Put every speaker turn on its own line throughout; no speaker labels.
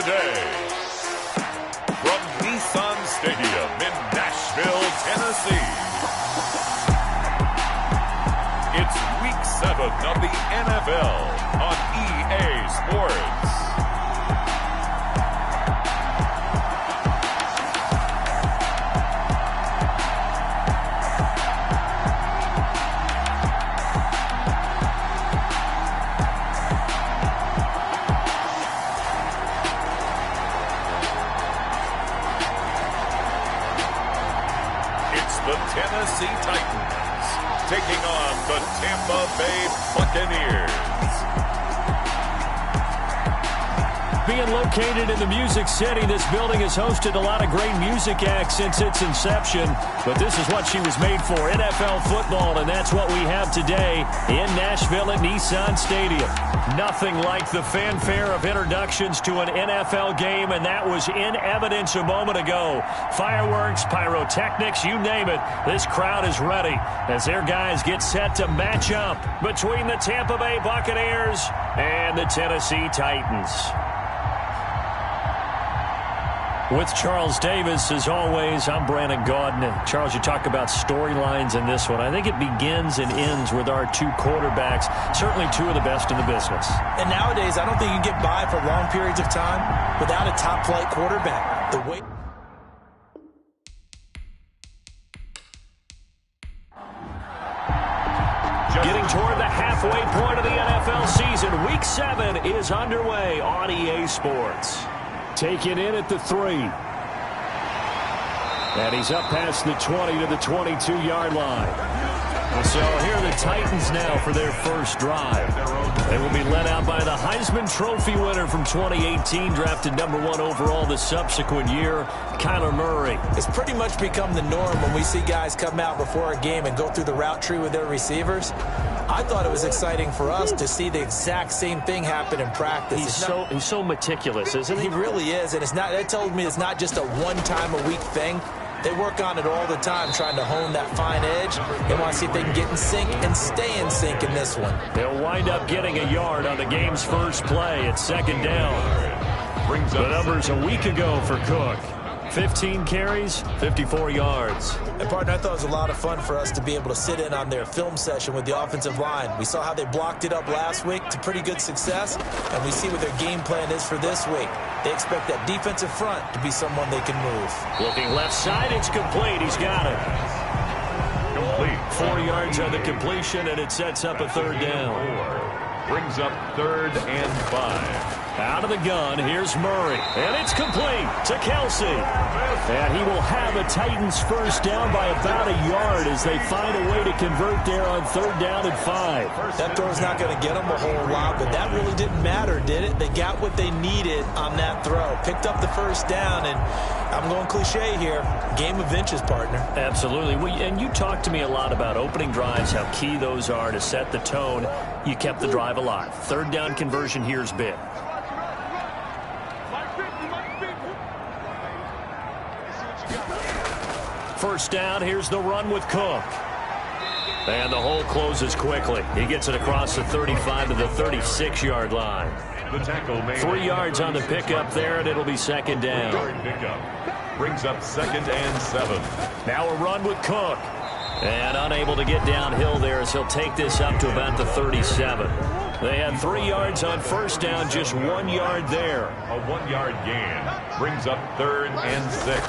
today. From Nissan Stadium in Nashville, Tennessee. It's Week 7 of the NFL on EA Sports. The Tennessee Titans taking on the Tampa Bay Buccaneers.
Being located in the Music City, this building has hosted a lot of great music acts since its inception, but this is what she was made for, NFL football, and that's what we have today in Nashville at Nissan Stadium. Nothing like the fanfare of introductions to an NFL game, and that was in evidence a moment ago. Fireworks, pyrotechnics, you name it. This crowd is ready as their guys get set to match up between the Tampa Bay Buccaneers and the Tennessee Titans. With Charles Davis, as always, I'm Brandon Gaudin. Charles, you talk about storylines in this one. I think it begins and ends with our two quarterbacks, certainly two of the best in the business.
And nowadays, I don't think you can get by for long periods of time without a top-flight quarterback. The way...
Getting toward the halfway point of the NFL season, Week 7 is underway on EA Sports. Taken in at the 3. And he's up past the 20 to the 22-yard line. So here are the Titans now for their first drive. They will be led out by the Heisman Trophy winner from 2018, drafted #1 overall the subsequent year, Kyler Murray.
It's pretty much become the norm when we see guys come out before a game and go through the route tree with their receivers. I thought it was exciting for us to see the exact same thing happen in practice.
He's so meticulous, isn't he?
He really is, and that tells me it's not just a one-time-a-week thing. They work on it all the time, trying to hone that fine edge. They want to see if they can get in sync and stay in sync in this one.
They'll wind up getting a yard on the game's first play at second down. The numbers a week ago for Cook. 15 carries, 54 yards.
And, partner, I thought it was a lot of fun for us to be able to sit in on their film session with the offensive line. We saw how they blocked it up last week to pretty good success, and we see what their game plan is for this week. They expect that defensive front to be someone they can move.
Looking left side, it's complete. He's got it.
Complete.
4 yards on the completion, and it sets up a third down.
Brings up 3rd and 5.
Out of the gun, here's Murray, and it's complete to Kelsey. And he will have a Titans first down by about a yard as they find a way to convert there on 3rd down and 5.
That throw's not going to get them a whole lot, but that really didn't matter, did it? They got what they needed on that throw. Picked up the first down, and I'm going cliche here. Game of inches, partner.
Absolutely. And you talked to me a lot about opening drives, how key those are to set the tone. You kept the drive alive. 3rd down conversion here is big. First down, here's the run with Cook. And the hole closes quickly. He gets it across the 35 to the 36-yard line.
The tackle made
3 yards on the pickup there, and it'll be second down.
Pickup. Brings up 2nd and 7.
Now a run with Cook. And unable to get downhill there as he'll take this up to about the 37. They had 3 yards on first down, just 1 yard there.
A 1-yard gain. Brings up 3rd and 6.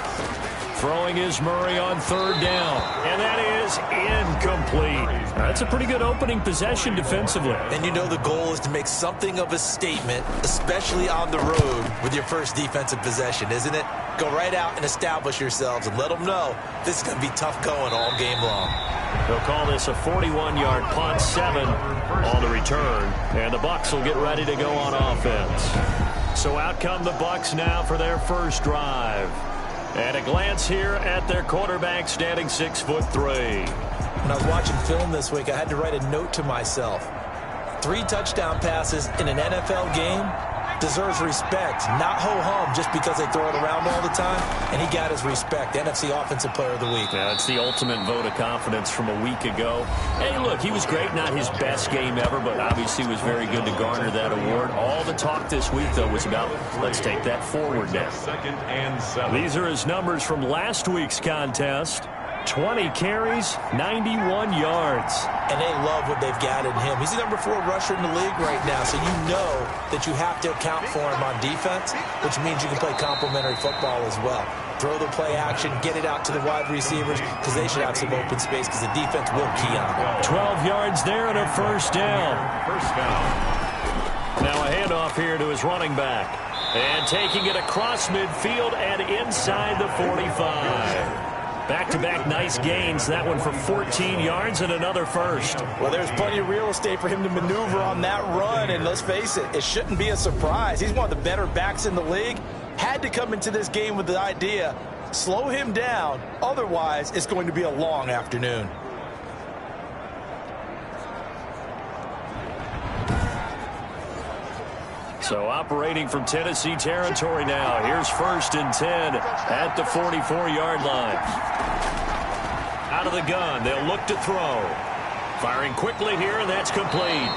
Throwing is Murray on 3rd down, and that is incomplete. That's a pretty good opening possession defensively.
And you know the goal is to make something of a statement, especially on the road with your first defensive possession, isn't it? Go right out and establish yourselves and let them know this is going to be tough going all game long.
They'll call this a 41-yard punt, 7 on the return, and the Bucs will get ready to go on offense. So out come the Bucs now for their first drive. And a glance here at their quarterback standing 6'3".
When I was watching film this week, I had to write a note to myself. 3 touchdown passes in an NFL game, deserves respect, not ho-hum just because they throw it around all the time, and he got his respect. NFC Offensive Player of the Week.
Yeah, it's the ultimate vote of confidence from a week ago. Hey, look, he was great. Not his best game ever, but obviously was very good to garner that award. All the talk this week, though, was about let's take that forward now.
Second and 7.
These are his numbers from last week's contest. 20 carries, 91 yards.
And they love what they've got in him. He's the number 4 rusher in the league right now, so you know that you have to account for him on defense, which means you can play complementary football as well. Throw the play action, get it out to the wide receivers, because they should have some open space, because the defense will key on them.
12 yards there and a first down.
First down.
Now a handoff here to his running back. And taking it across midfield and inside the 45. Back-to-back nice gains. That one for 14 yards and another first.
Well, there's plenty of real estate for him to maneuver on that run, and let's face it, it shouldn't be a surprise. He's one of the better backs in the league. Had to come into this game with the idea, slow him down, otherwise it's going to be a long afternoon.
So operating from Tennessee territory now. Here's 1st and 10 at the 44-yard line. Out of the gun, they'll look to throw. Firing quickly here, and that's complete.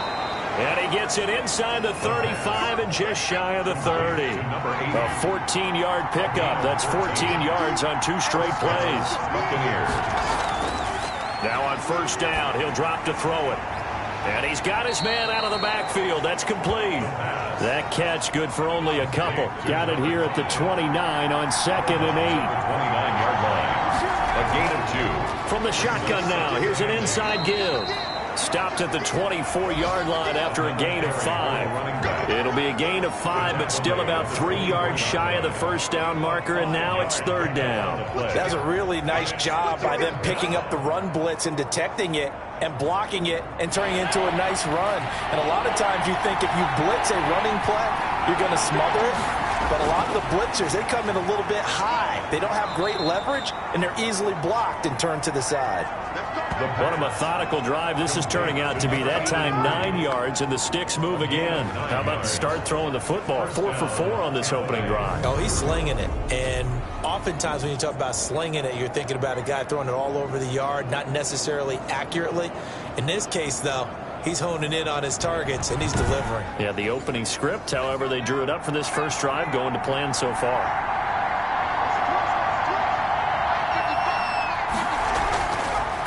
And he gets it inside the 35 and just shy of the 30. A 14-yard pickup. That's 14 yards on 2 straight plays. Now on 1st down, he'll drop to throw it. And he's got his man out of the backfield. That's complete. That catch good for only a couple. Got it here at the 29 on 2nd and 8.
29-yard line. A gain of 2.
From the shotgun now, here's an inside give. Stopped at the 24-yard line after a gain of 5. It'll be a gain of 5, but still about 3 yards shy of the first down marker, and now it's 3rd down.
That's a really nice job by them picking up the run blitz and detecting it and blocking it and turning it into a nice run. And a lot of times you think if you blitz a running play, you're going to smother it. But a lot of the blitzers, they come in a little bit high. They don't have great leverage, and they're easily blocked and turned to the side.
What a methodical drive this is turning out to be. That time 9 yards, and the sticks move again. How about the start throwing the football? 4 for 4 on this opening drive.
Oh, he's slinging it. And oftentimes when you talk about slinging it, you're thinking about a guy throwing it all over the yard, not necessarily accurately. In this case, though, he's honing in on his targets, and he's delivering.
Yeah, the opening script, however, they drew it up for this first drive, going to plan so far.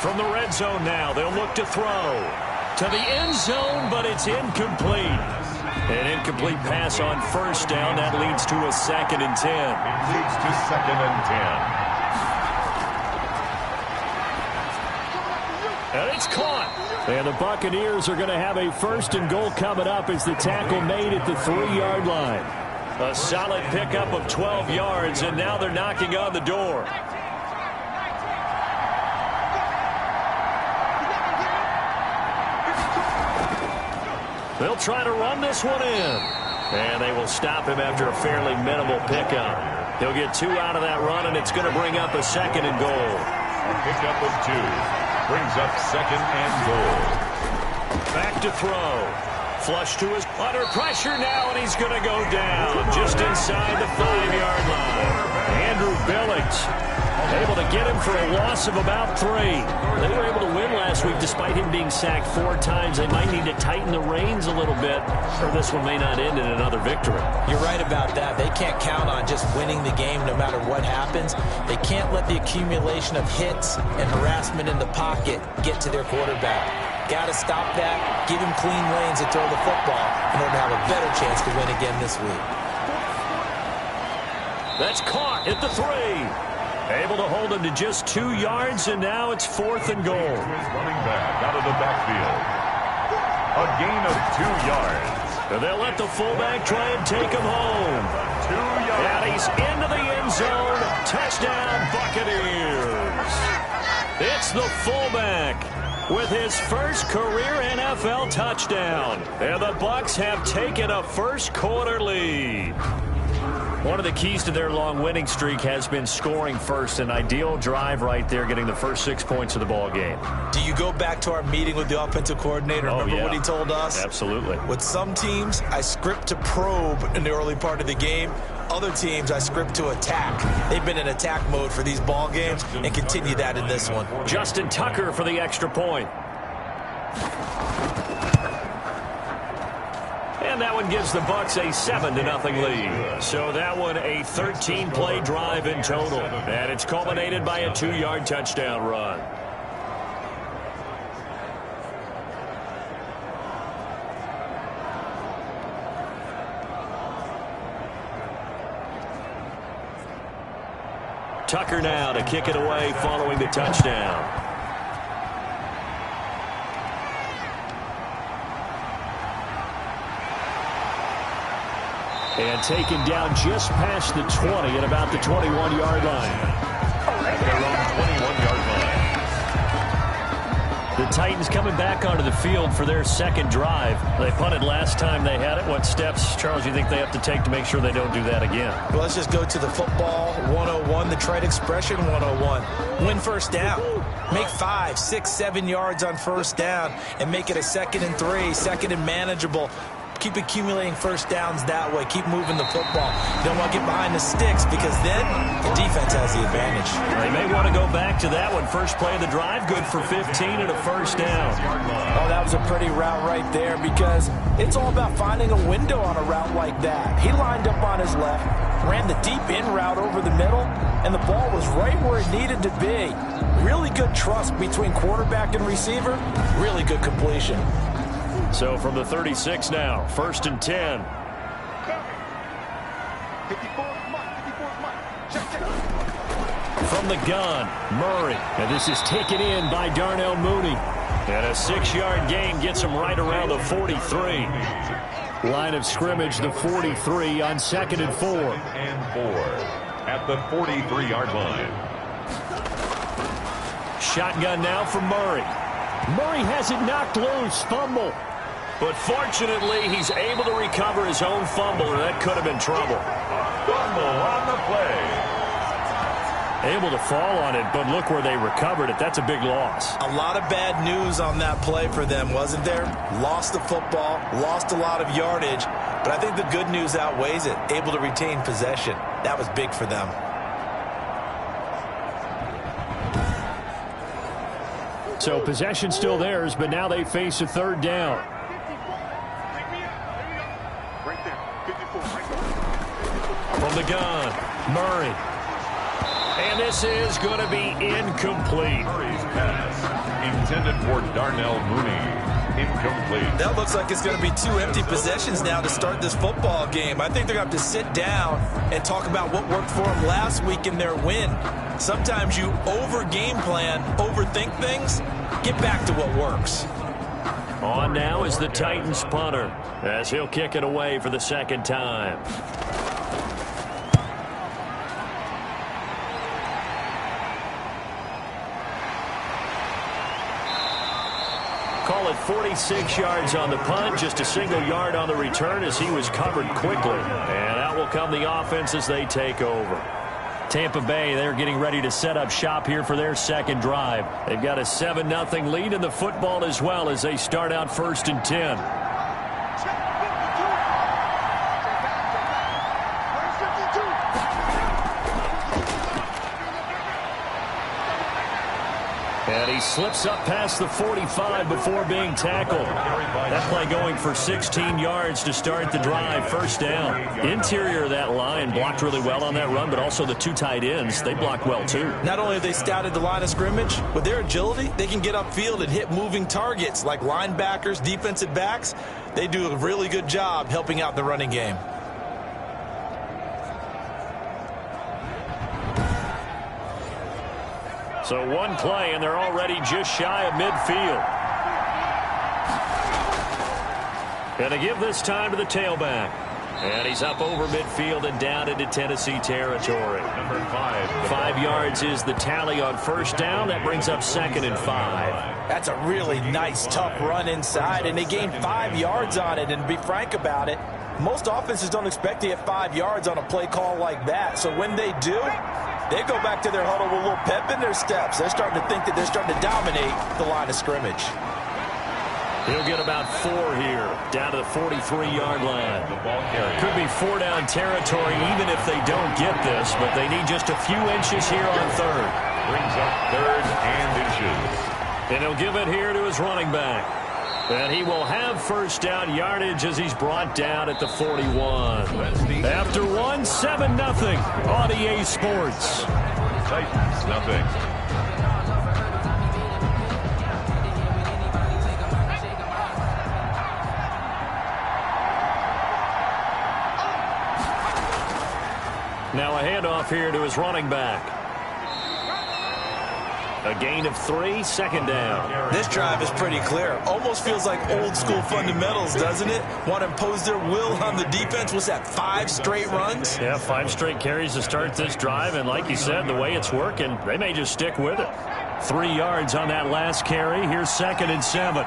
From the red zone now, they'll look to throw. To the end zone, but it's incomplete. An incomplete pass on 1st down. That leads to a 2nd and 10.
It leads to 2nd and 10.
And it's caught. And the Buccaneers are going to have a 1st and goal coming up as the tackle made at the 3-yard line. A solid pickup of 12 yards, and now they're knocking on the door. They'll try to run this one in. And they will stop him after a fairly minimal pickup. He'll get 2 out of that run, and it's going to bring up a 2nd and goal.
A pickup of 2. Brings up 2nd and goal.
Back to throw. Flush to his under pressure now, and he's going to go down just inside the 5-yard line. Andrew Billings able to get him for a loss of about 3. They were able to win last week despite him being sacked 4 times. They might need to tighten the reins a little bit, or this one may not end in another victory.
You're right about that. They can't count on just winning the game no matter what happens. They can't let the accumulation of hits and harassment in the pocket get to their quarterback. Got to stop that, give him clean lanes to throw the football in order to have a better chance to win again this week.
That's caught at the 3. Able to hold him to just 2 yards, and now it's 4th and goal.
Running back out of the backfield. A gain of 2 yards.
And they'll let the fullback try and take him home.
2 yards.
And he's into the end zone. Touchdown, Buccaneers. It's the fullback with his first career NFL touchdown. And the Bucs have taken a first quarter lead. One of the keys to their long winning streak has been scoring first. An ideal drive right there, getting the first 6 points of the ball game.
Do you go back to our meeting with the offensive coordinator? Remember what he told us?
Absolutely.
With some teams, I script to probe in the early part of the game. Other teams, I script to attack. They've been in attack mode for these ball games and continue that in this one.
Justin Tucker for the extra point. And that one gives the Bucs a 7-0 lead. So that one a 13-play drive in total. And it's culminated by a 2-yard touchdown run. Tucker now to kick it away following the touchdown. And taken down just past the 20 at about the 21-yard line.
At their own 21-yard line.
The Titans coming back onto the field for their second drive. They punted last time they had it. What steps, Charles, you think they have to take to make sure they don't do that again?
Well, let's just go to the football 101, the trade expression 101. Win first down. Make 5, 6, 7 yards on first down and make it a 2nd and 3, 2nd and manageable. Keep accumulating first downs that way. Keep moving the football. You don't want to get behind the sticks because then the defense has the advantage.
They may want to go back to that one. First play of the drive, good for 15 and a first down.
Oh, that was a pretty route right there because it's all about finding a window on a route like that. He lined up on his left, ran the deep in route over the middle, and the ball was right where it needed to be. Really good trust between quarterback and receiver. Really good completion.
So from the 36 now, 1st and 10. From the gun, Murray. And this is taken in by Darnell Mooney. And a 6-yard gain gets him right around the 43. Line of scrimmage, the 43 on 2nd and 4.
And 4 at the 43-yard line.
Shotgun now from Murray. Murray has it knocked loose. Fumble. But fortunately, he's able to recover his own fumble, and that could have been trouble.
Fumble on the play.
Able to fall on it, but look where they recovered it. That's a big loss.
A lot of bad news on that play for them, wasn't there? Lost the football, lost a lot of yardage, but I think the good news outweighs it. Able to retain possession. That was big for them.
So possession still theirs, but now they face a 3rd down. From the gun, Murray. And this is going to be incomplete.
Murray's pass intended for Darnell Mooney. Incomplete.
That looks like it's going to be 2 empty possessions now to start this football game. I think they're going to have to sit down and talk about what worked for them last week in their win. Sometimes you over-game plan, overthink things. Get back to what works.
On now is the Titans punter as he'll kick it away for the 2nd time. Call it 46 yards on the punt, just a single yard on the return as he was covered quickly. And out will come the offense as they take over. Tampa Bay, they're getting ready to set up shop here for their second drive. They've got a 7-0 lead in the football as well as they start out 1st and 10. And he slips up past the 45 before being tackled. That play going for 16 yards to start the drive. First down. Interior of that line blocked really well on that run, but also the 2 tight ends, they blocked well too.
Not only have they scouted the line of scrimmage, with their agility, they can get upfield and hit moving targets like linebackers, defensive backs. They do a really good job helping out the running game.
So one play, and they're already just shy of midfield. And to give this time to the tailback. And he's up over midfield and down into Tennessee territory.
Number 5.
5 yards is the tally on first down. That brings up 2nd and 5.
That's a really nice, tough run inside, and they gained 5 yards on it. And to be frank about it, Most offenses don't expect to get 5 yards on a play call like that. So when they do, they go back to their huddle with a little pep in their steps. They're starting to think that they're starting to dominate the line of scrimmage.
He'll get about 4 here, down to the 43-yard line. Could be 4-down territory even if they don't get this, but they need just a few inches here on third.
Brings up 3rd and inches.
And he'll give it here to his running back. And he will have first down yardage as he's brought down at the 41. After 1, 7-0 on EA Sports.
Titans, nothing.
Now a handoff here to his running back. A gain of 3, 2nd down.
This drive is pretty clear. Almost feels like old school fundamentals, doesn't it? Want to impose their will on the defense. What's that, 5 straight runs?
Yeah, 5 straight carries to start this drive. And like you said, the way it's working, they may just stick with it. 3 yards on that last carry. Here's 2nd and 7.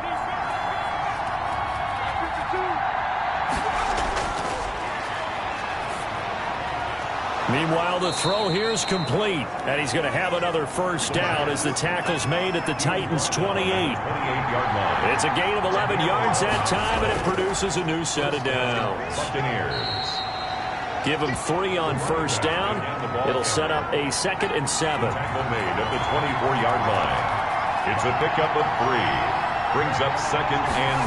Meanwhile, the throw here is complete, and he's going to have another first down as the tackle's made at the Titans' 28.
28-yard line.
It's a gain of 11 yards that time, and it produces a new set of downs.
Buccaneers.
Give him 3 on first down. It'll set up a 2nd and 7.
Tackle made at the 24-yard line. It's a pickup of 3. Brings up 2nd and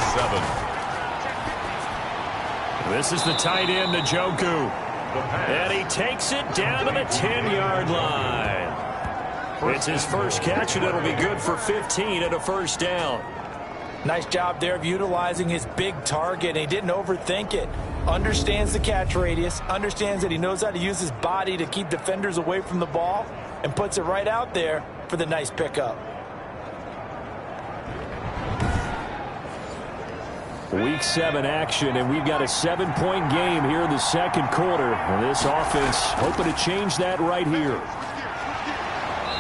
7.
This is the tight end, Njoku. And he takes it down to the 10-yard line. It's his first catch, and it'll be good for 15 and a first down.
Nice job there of utilizing his big target. He didn't overthink it. Understands the catch radius. Understands that he knows how to use his body to keep defenders away from the ball. And puts it right out there for the nice pickup.
Week 7 action, and we've got a 7-point game here in the second quarter. And this offense hoping to change that right here.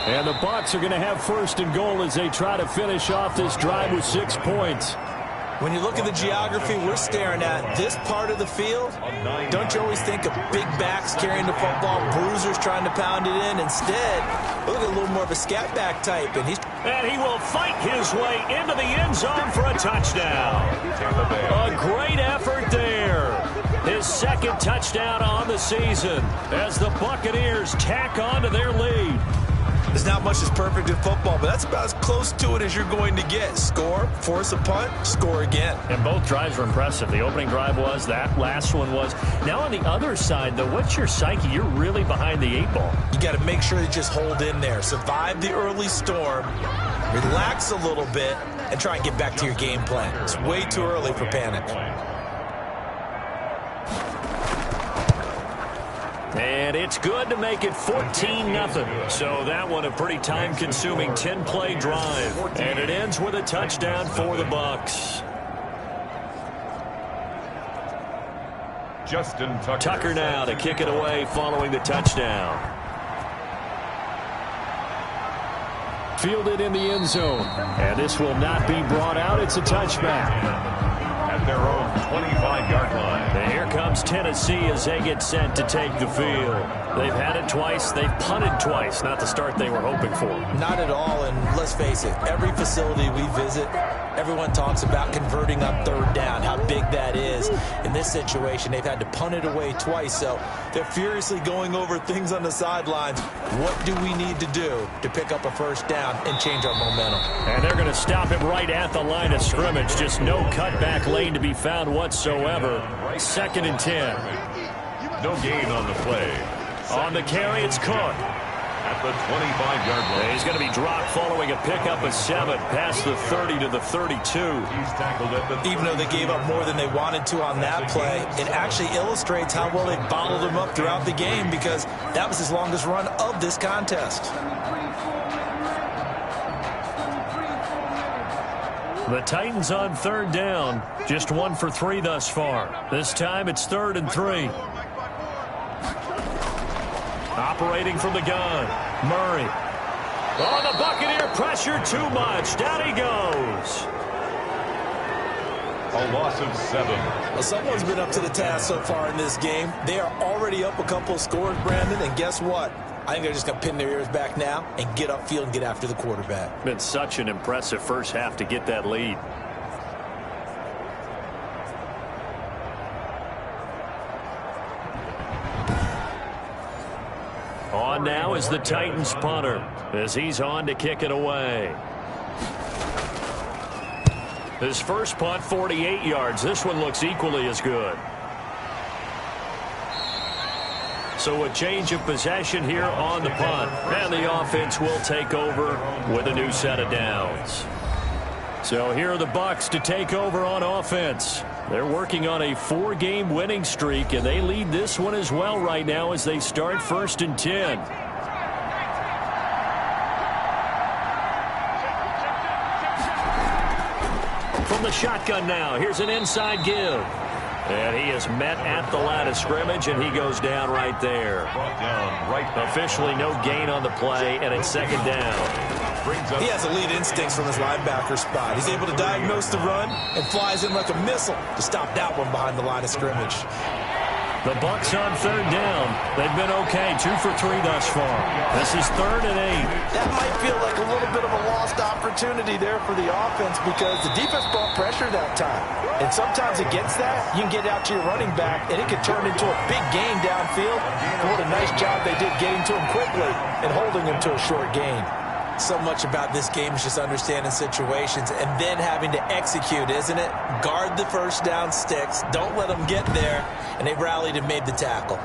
And the Bucs are going to have first and goal as they try to finish off this drive with 6 points.
When you look at the geography we're staring at, this part of the field, don't you always think of big backs carrying the football, bruisers trying to pound it in? Instead, look at a little more of a scat back type, and
he will fight his way into the end zone for a touchdown. A great effort there. His 2nd touchdown on the season as the Buccaneers tack on to their lead.
There's not much that's perfect in football, but that's about as close to it as you're going to get. Score, force a punt, score again.
And both drives were impressive. The opening drive was, that last one was. Now on the other side, though, what's your psyche? You're really behind the 8 ball.
You got to make sure you just hold in there. Survive the early storm, relax a little bit, and try and get back to your game plan. It's way too early for panic.
And it's good to make it 14-0. So that one a pretty time-consuming 10-play drive. And it ends with a touchdown for the Bucs.
Justin
Tucker now to kick it away following the touchdown. Fielded in the end zone. And this will not be brought out. It's a touchback.
At their own 25-yard line.
And here comes Tennessee as they get set to take the field. They've had it twice. They've punted twice. Not the start they were hoping for.
Not at all, and let's face it, every facility we visit, everyone talks about converting on 3rd down, how big that is. In this situation, they've had to punt it away twice, so they're furiously going over things on the sidelines. What do we need to do to pick up a first down and change our momentum?
And they're going to stop it right at the line of scrimmage. Just no cutback lane to be found whatsoever. 2nd and 10.
No gain on the play.
On the carry, it's Cook.
At the 25-yard line.
He's going to be dropped following a pickup of 7 past the 30 to the 32.
He's tackled at the 30.
Even though they gave up more than they wanted to on that play, it actually illustrates how well they bottled him up throughout the game, because that was his longest run of this contest.
The Titans on 3rd down. Just 1 for 3 thus far. This time it's 3rd and 3. Operating from the gun. Murray. Oh, the Buccaneer pressure too much. Down he goes.
A loss of 7.
Well, someone's been up to the task so far in this game. They are already up a couple of scores, Brandon, and guess what? I think they're just going to pin their ears back now and get upfield and get after the quarterback.
Been such an impressive first half to get that lead. On now is the Titans punter as he's on to kick it away. His first punt, 48 yards. This one looks equally as good. So a change of possession here on the punt. And the offense will take over with a new set of downs. So here are the Bucs to take over on offense. They're working on a 4-game winning streak, and they lead this one as well right now as they start 1st and 10. From the shotgun now, here's an inside give. And he is met at the line of scrimmage, and he goes down right there. Officially no gain on the play, and it's 2nd down.
He has elite instincts from his linebacker spot. He's able to diagnose the run and flies in like a missile to stop that one behind the line of scrimmage.
The Bucs on 3rd down. They've been okay, 2 for 3 thus far. This is 3rd and 8.
That might feel like a little bit of a lost opportunity there for the offense because the defense brought pressure that time. And sometimes against that, you can get out to your running back, and it can turn into a big gain downfield. And what a nice job they did getting to him quickly and holding him to a short gain.
So much about this game is just understanding situations and then having to execute, isn't it? Guard the first down sticks. Don't let them get there. And they rallied and made the tackle.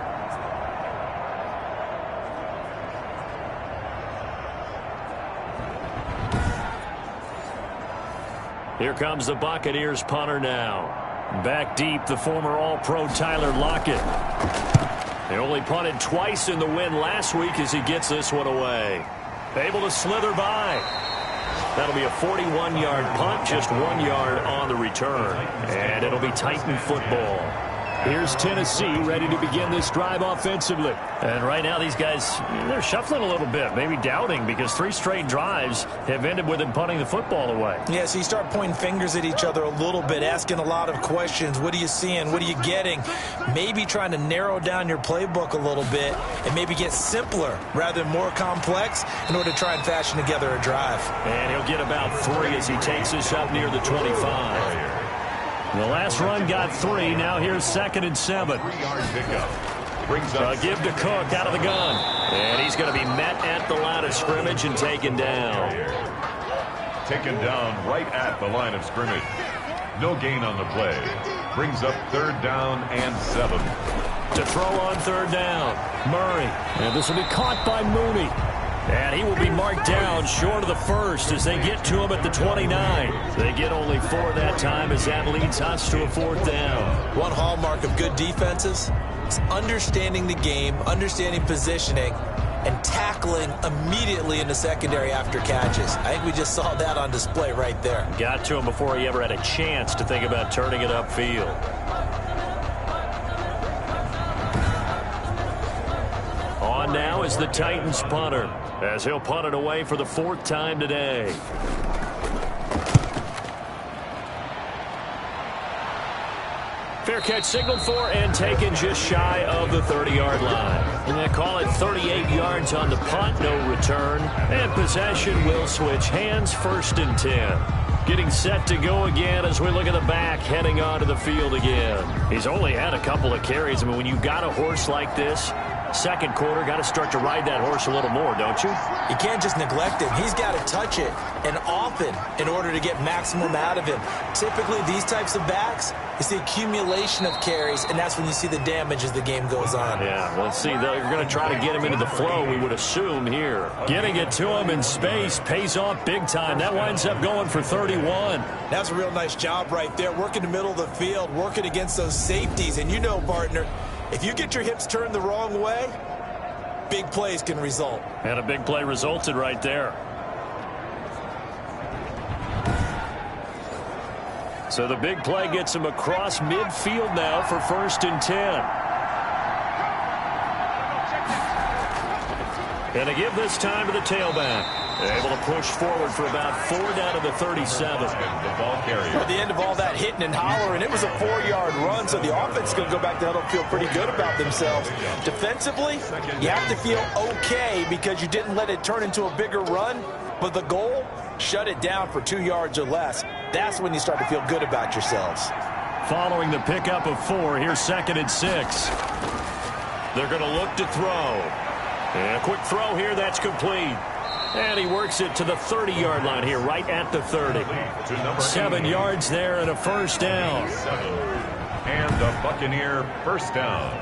Here comes the Buccaneers punter now. Back deep, the former All-Pro Tyler Lockett. They only punted twice in the win last week as he gets this one away. Able to slither by. That'll be a 41-yard punt, just 1 yard on the return. And it'll be Titan football. Here's Tennessee ready to begin this drive offensively. And right now these guys, they're shuffling a little bit, maybe doubting because 3 straight drives have ended with them punting the football away.
Yeah, so you start pointing fingers at each other a little bit, asking a lot of questions. What are you seeing? What are you getting? Maybe trying to narrow down your playbook a little bit and maybe get simpler rather than more complex in order to try and fashion together a drive.
And he'll get about 3 as he takes us up near the 25. The last run got 3. Now here's 2nd and 7.
3-yard pickup.
Give to Cook out of the gun. And he's going to be met at the line of scrimmage and taken down.
Taken down right at the line of scrimmage. No gain on the play. Brings up 3rd down and 7.
To throw on 3rd down. Murray. And this will be caught by Mooney. And he will be marked down short of the first as they get to him at the 29. They get only 4 that time as that leads us to a 4th down.
One hallmark of good defenses is understanding the game, understanding positioning, and tackling immediately in the secondary after catches. I think we just saw that on display right there.
Got to him before he ever had a chance to think about turning it upfield. On now is the Titans punter as he'll punt it away for the 4th time today. Fair catch signaled for and taken just shy of the 30-yard line. And they call it 38 yards on the punt, no return. And possession will switch hands, 1st and 10. Getting set to go again as we look at the back heading onto the field again. He's only had a couple of carries. I mean, when you've got a horse like this, 2nd quarter, got to start to ride that horse a little more, don't you?
You can't just neglect him. He's got to touch it, and often, in order to get maximum out of him. Typically, these types of backs, it's the accumulation of carries, and that's when you see the damage as the game goes on.
Yeah, well, let's see. They're going to try to get him into the flow, we would assume here. Getting it to him in space pays off big time. That winds up going for 31.
That's a real nice job right there, working the middle of the field, working against those safeties. And you know, partner, if you get your hips turned the wrong way, big plays can result.
And a big play resulted right there. So the big play gets him across midfield now for 1st and 10. And to give this time to the tailback. Able to push forward for about 4 down to the 37.
The ball carrier.
At the end of all that hitting and hollering, it was a 4-yard run, so the offense is going to go back to huddle and feel pretty good about themselves. Defensively, you have to feel okay because you didn't let it turn into a bigger run, but the goal, shut it down for 2 yards or less. That's when you start to feel good about yourselves.
Following the pickup of 4, here's 2nd and 6. They're going to look to throw. And a quick throw here, that's complete. And he works it to the 30-yard line here, right at the 30. 7 yards there and a first down.
And a Buccaneer first down.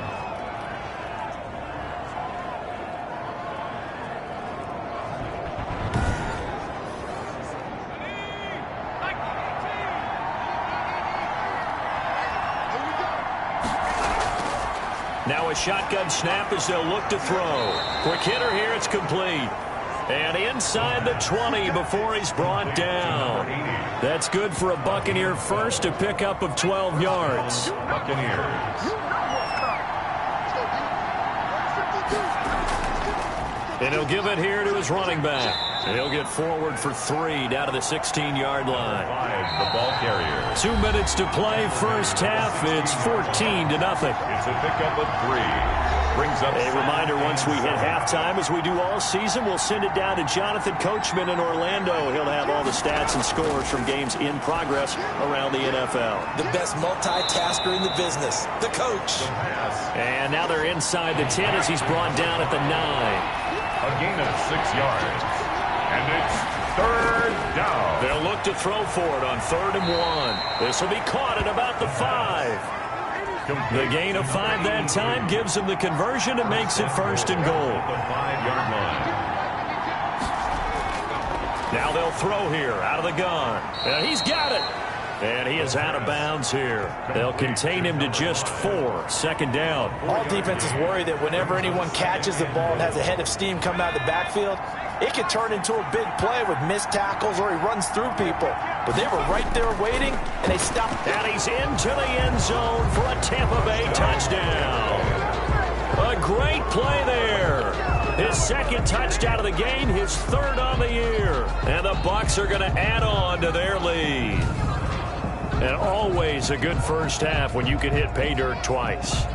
Now a shotgun snap as they'll look to throw. Quick hitter here, it's complete. And inside the 20 before he's brought down. That's good for a Buccaneer first, a pickup of 12 yards.
Buccaneers.
And he'll give it here to his running back. He'll get forward for 3 down to the 16-yard line.
5, the ball carrier.
2 minutes to play, first half. It's 14-0.
It's a pickup of 3. Brings up
a reminder, once we hit halftime, as we do all season, we'll send it down to Jonathan Coachman in Orlando. He'll have all the stats and scores from games in progress around the NFL.
The best multitasker in the business, the coach.
And now they're inside the 10 as he's brought down at the 9.
A gain of 6 yards. And it's 3rd down.
They'll look to throw for it on 3rd and 1. This will be caught at about the 5. The gain of 5 that time gives him the conversion and makes it 1st and goal.
The 5-yard line.
Now they'll throw here out of the gun. And he's got it. And he is out of bounds here. They'll contain him to just 4. 2nd down.
All defenses worry that whenever anyone catches the ball and has a head of steam coming out of the backfield, it could turn into a big play with missed tackles or he runs through people. But they were right there waiting, and they stopped.
And he's into the end zone for a Tampa Bay touchdown. A great play there. His 2nd touchdown of the game, his 3rd on the year. And the Bucs are going to add on to their lead. And always a good first half when you can hit pay dirt twice.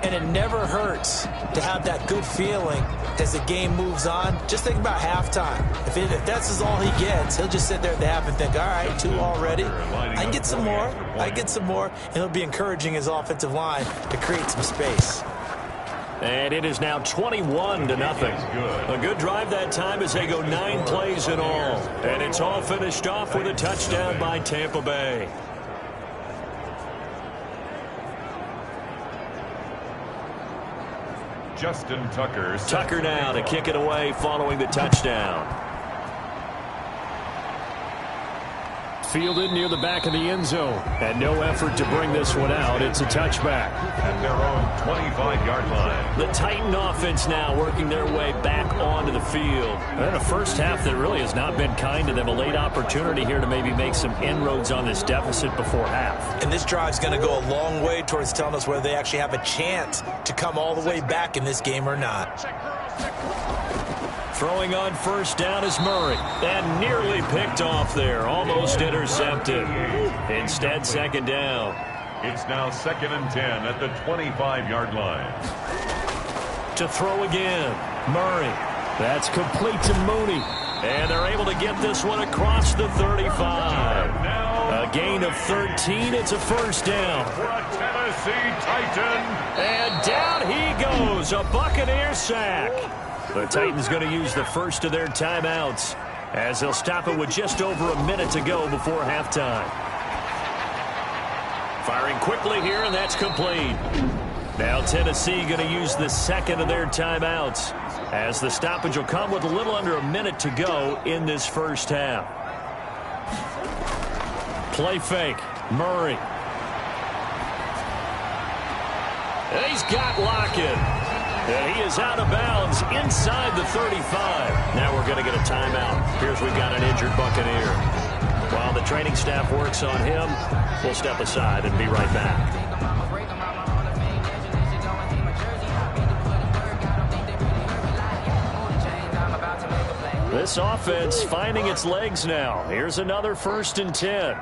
And it never hurts to have that good feeling as the game moves on. Just think about halftime. If that's all he gets, he'll just sit there at the half and think, all right, 2 already. I can get some more. I get some more. And he'll be encouraging his offensive line to create some space.
And it is now 21-0. A good drive that time as they go 9 plays in all. And it's all finished off with a touchdown by Tampa Bay.
Justin Tucker.
Tucker now to kick it away following the touchdown. Fielded near the back of the end zone. And no effort to bring this one out. It's a touchback.
At their own 25-yard line.
The Titan offense now working their way back onto the field. And a first half that really has not been kind to them. A late opportunity here to maybe make some inroads on this deficit before half.
And this drive's going to go a long way towards telling us whether they actually have a chance to come all the way back in this game or not.
Throwing on first down is Murray. And nearly picked off there. Almost intercepted. Instead, 2nd down.
It's now 2nd and 10 at the 25-yard line.
To throw again. Murray. That's complete to Mooney. And they're able to get this one across the 35. A gain of 13. It's a first down.
For a Tennessee Titan.
And down he goes. A Buccaneer sack. The Titans going to use the first of their timeouts as they'll stop it with just over a minute to go before halftime. Firing quickly here, and that's complete. Now Tennessee going to use the 2nd of their timeouts as the stoppage will come with a little under a minute to go in this first half. Play fake. Murray. And he's got Lockett. And he is out of bounds inside the 35. Now we're going to get a timeout. Here's we've got an injured Buccaneer. While the training staff works on him, we'll step aside and be right back. This offense finding its legs now. Here's another 1st and 10.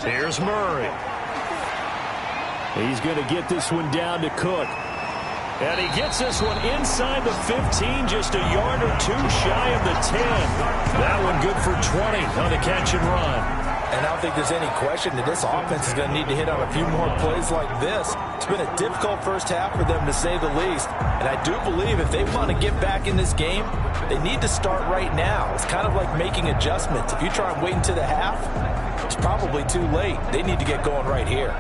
Here's Murray. He's going to get this one down to Cook. And he gets this one inside the 15, just a yard or two shy of the 10. That one good for 20 on the catch and run.
And I don't think there's any question that this offense is going to need to hit on a few more plays like this. It's been a difficult first half for them, to say the least. And I do believe if they want to get back in this game, they need to start right now. It's kind of like making adjustments. If you try and wait until the half, it's probably too late. They need to get going right here.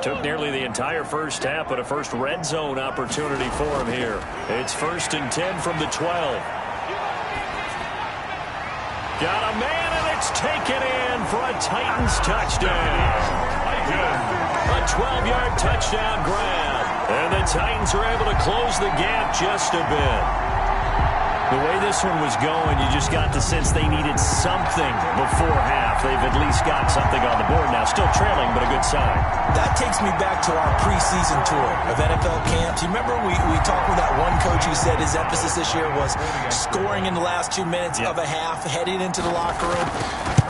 Took nearly the entire first half, but a first red zone opportunity for him here. It's 1st and 10 from the 12. Got a man, and it's taken in for a Titans touchdown. A 12-yard touchdown grab. And the Titans are able to close the gap just a bit. The way this one was going, you just got the sense they needed something before half. They've at least got something on the board now. Still trailing, but a good sign.
That takes me back to our preseason tour of NFL camps. You remember we talked with that one coach who said his emphasis this year was scoring in the last 2 minutes of a half, heading into the locker room.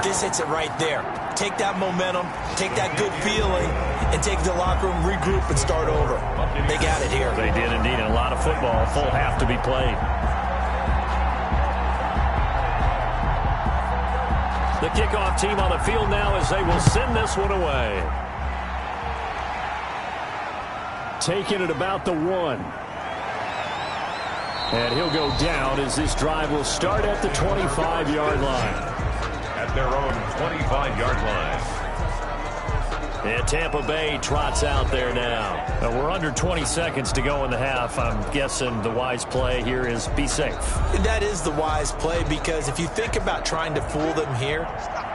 This hits it right there. Take that momentum, take that good feeling, and take the locker room, regroup, and start over. They got it here.
They did indeed, and a lot of football, full half to be played. The kickoff team on the field now as they will send this one away. Taking it about the 1. And he'll go down as this drive will start at the 25-yard line.
At their own 25-yard line.
And Tampa Bay trots out there now. We're under 20 seconds to go in the half. I'm guessing the wise play here is be safe.
That is the wise play, because if you think about trying to fool them here,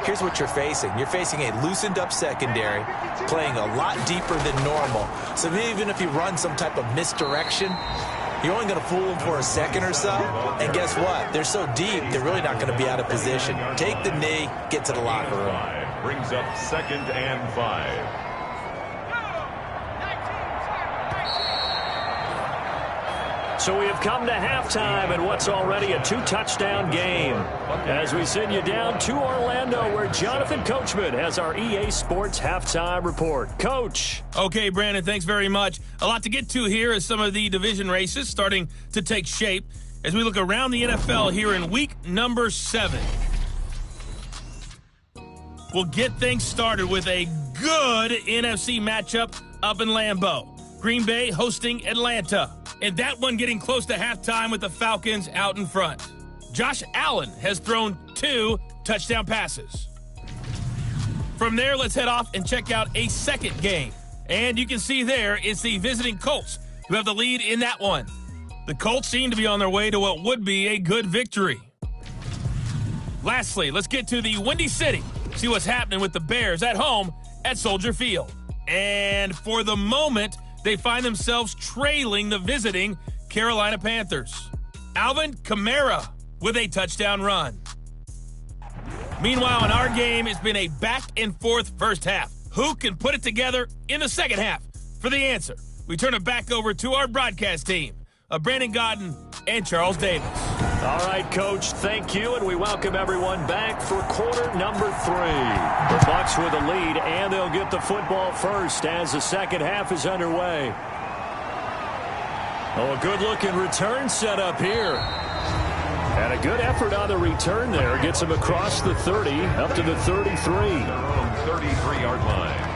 here's what you're facing. You're facing a loosened up secondary, playing a lot deeper than normal. So even if you run some type of misdirection, you're only going to fool them for a second or so. And guess what? They're so deep, they're really not going to be out of position. Take the knee, get to the locker room.
Brings up 2nd and 5.
So we have come to halftime in what's already a 2-touchdown game. As we send you down to Orlando, where Jonathan Coachman has our EA Sports halftime report. Coach.
Okay, Brandon, thanks very much. A lot to get to here as some of the division races starting to take shape as we look around the NFL here in week number 7. We'll get things started with a good NFC matchup up in Lambeau. Green Bay hosting Atlanta. And that one getting close to halftime with the Falcons out in front. Josh Allen has thrown 2 touchdown passes. From there, let's head off and check out a second game. And you can see there it's the visiting Colts who have the lead in that one. The Colts seem to be on their way to what would be a good victory. Lastly, let's get to the Windy City. See what's happening with the Bears at home at Soldier Field. And for the moment, they find themselves trailing the visiting Carolina Panthers. Alvin Kamara with a touchdown run. Meanwhile, in our game, it's been a back-and-forth first half. Who can put it together in the second half? For the answer, we turn it back over to our broadcast team of Brandon Godden and Charles Davis.
All right, Coach, thank you, and we welcome everyone back for quarter number 3. The Bucs with a lead, and they'll get the football first as the second half is underway. Oh, a good-looking return set up here. And a good effort on the return there. Gets him across the 30, up to the 33.
33-yard line.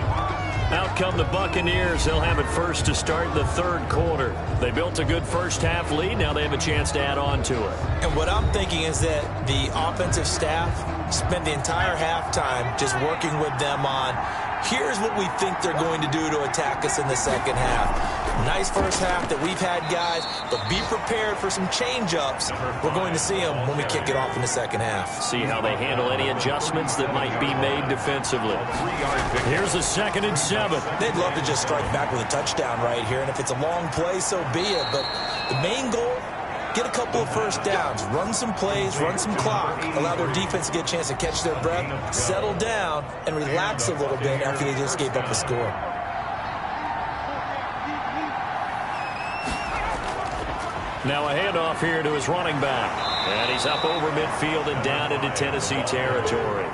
Out come the Buccaneers. They'll have it first to start the third quarter. They built a good first half lead. Now they have a chance to add on to it.
And what I'm thinking is that the offensive staff spent the entire halftime just working with them on, here's what we think they're going to do to attack us in the second half. Nice first half that we've had, guys, but be prepared for some change-ups. We're going to see them when we kick it off in the second half.
See how they handle any adjustments that might be made defensively. Here's a 2nd and 7.
They'd love to just strike back with a touchdown right here, and if it's a long play, so be it. But the main goal, get a couple of first downs, run some plays, run some clock, allow their defense to get a chance to catch their breath, settle down, and relax a little bit after they just gave up a score.
Now a handoff here to his running back. And he's up over midfield and down into Tennessee territory.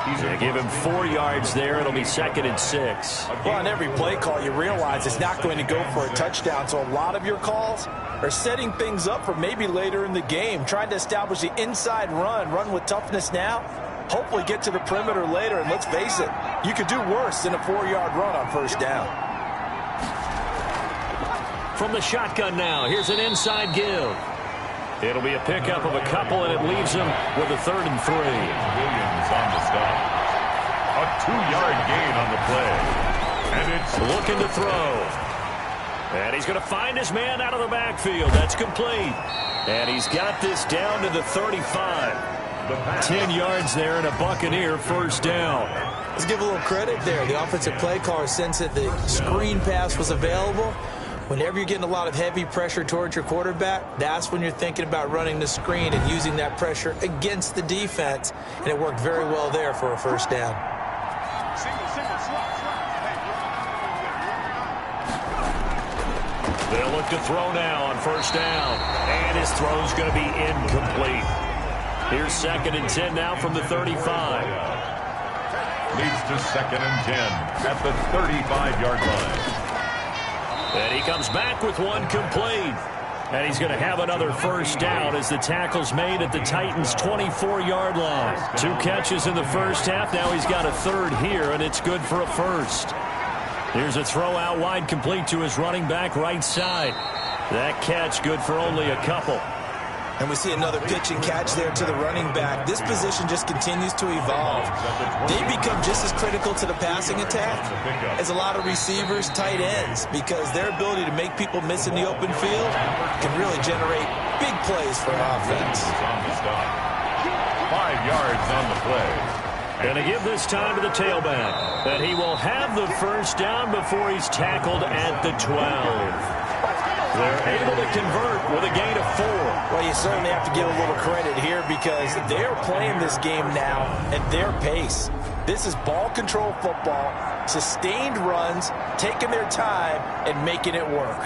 He's going to give him 4 yards there. It'll be 2nd and 6.
Well, on every play call, you realize it's not going to go for a touchdown. So a lot of your calls are setting things up for maybe later in the game, trying to establish the inside run with toughness now, hopefully get to the perimeter later. And let's face it, you could do worse than a 4-yard run on first down.
From the shotgun now, here's an inside give. It'll be a pickup of a couple, and it leaves him with a 3rd and 3.
Williams on the stop. A 2-yard gain on the play. And it's
looking to throw. And he's going to find his man out of the backfield. That's complete. And he's got this down to the 35. 10 yards there and a Buccaneer first down.
Let's give a little credit there. The offensive play caller sensed that the screen pass was available. Whenever you're getting a lot of heavy pressure towards your quarterback, that's when you're thinking about running the screen and using that pressure against the defense. And it worked very well there for a first down.
They'll look to throw now on first down. And his throw's going to be incomplete. Here's 2nd and 10 now from the 35.
Leads to 2nd and 10 at the 35-yard line.
And he comes back with one complete. And he's going to have another first down as the tackle's made at the Titans' 24-yard line. 2 catches in the first half. Now he's got a 3rd here, and it's good for a first. Here's a throw out wide complete to his running back right side. That catch good for only a couple.
And we see another pitch and catch there to the running back. This position just continues to evolve. They become just as critical to the passing attack as a lot of receivers, tight ends, because their ability to make people miss in the open field can really generate big plays for an offense.
5 yards on the play.
Going to give this time to the tailback. And he will have the first down before he's tackled at the 12. They're able to convert with a gain of 4.
Well, you certainly have to give a little credit here because they're playing this game now at their pace. This is ball control football, sustained runs, taking their time and making it work.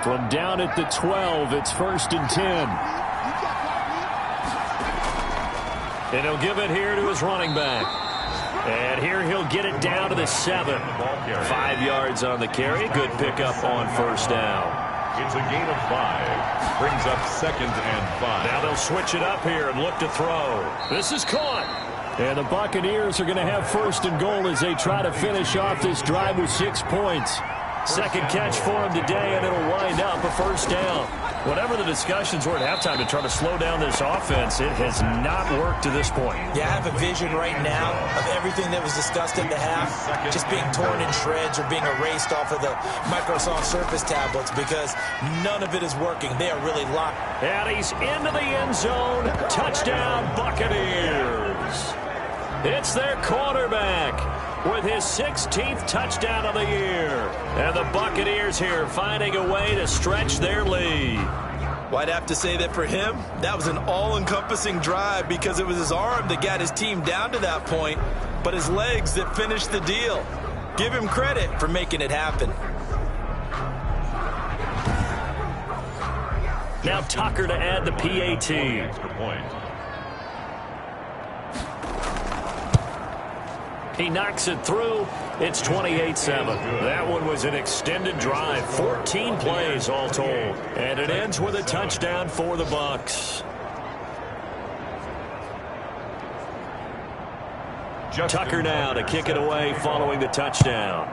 From down at the 12, it's 1st and 10. And he'll give it here to his running back. And here he'll get it down to the 7. 5 yards on the carry. Good pickup on first down.
It's a gain of 5. Brings up 2nd and 5.
Now they'll switch it up here and look to throw. This is caught. And the Buccaneers are going to have 1st and goal as they try to finish off this drive with 6 points. 2nd catch for him today, and it'll wind up a first down. Whatever the discussions were at halftime to try to slow down this offense, it has not worked to this point.
Yeah, I have a vision right now of everything that was discussed at the half just being torn in shreds or being erased off of the Microsoft Surface tablets because none of it is working. They are really locked.
And he's into the end zone. Touchdown, Buccaneers. It's their quarterback with his 16th touchdown of the year. And the Buccaneers here finding a way to stretch their lead.
Well, I'd have to say that for him, that was an all-encompassing drive because it was his arm that got his team down to that point, but his legs that finished the deal. Give him credit for making it happen.
Now Tucker to add the PAT.
Extra point.
He knocks it through. It's 28-7. That one was an extended drive. 14 plays all told. And it ends with a touchdown for the Bucs. Tucker now to kick it away following the touchdown.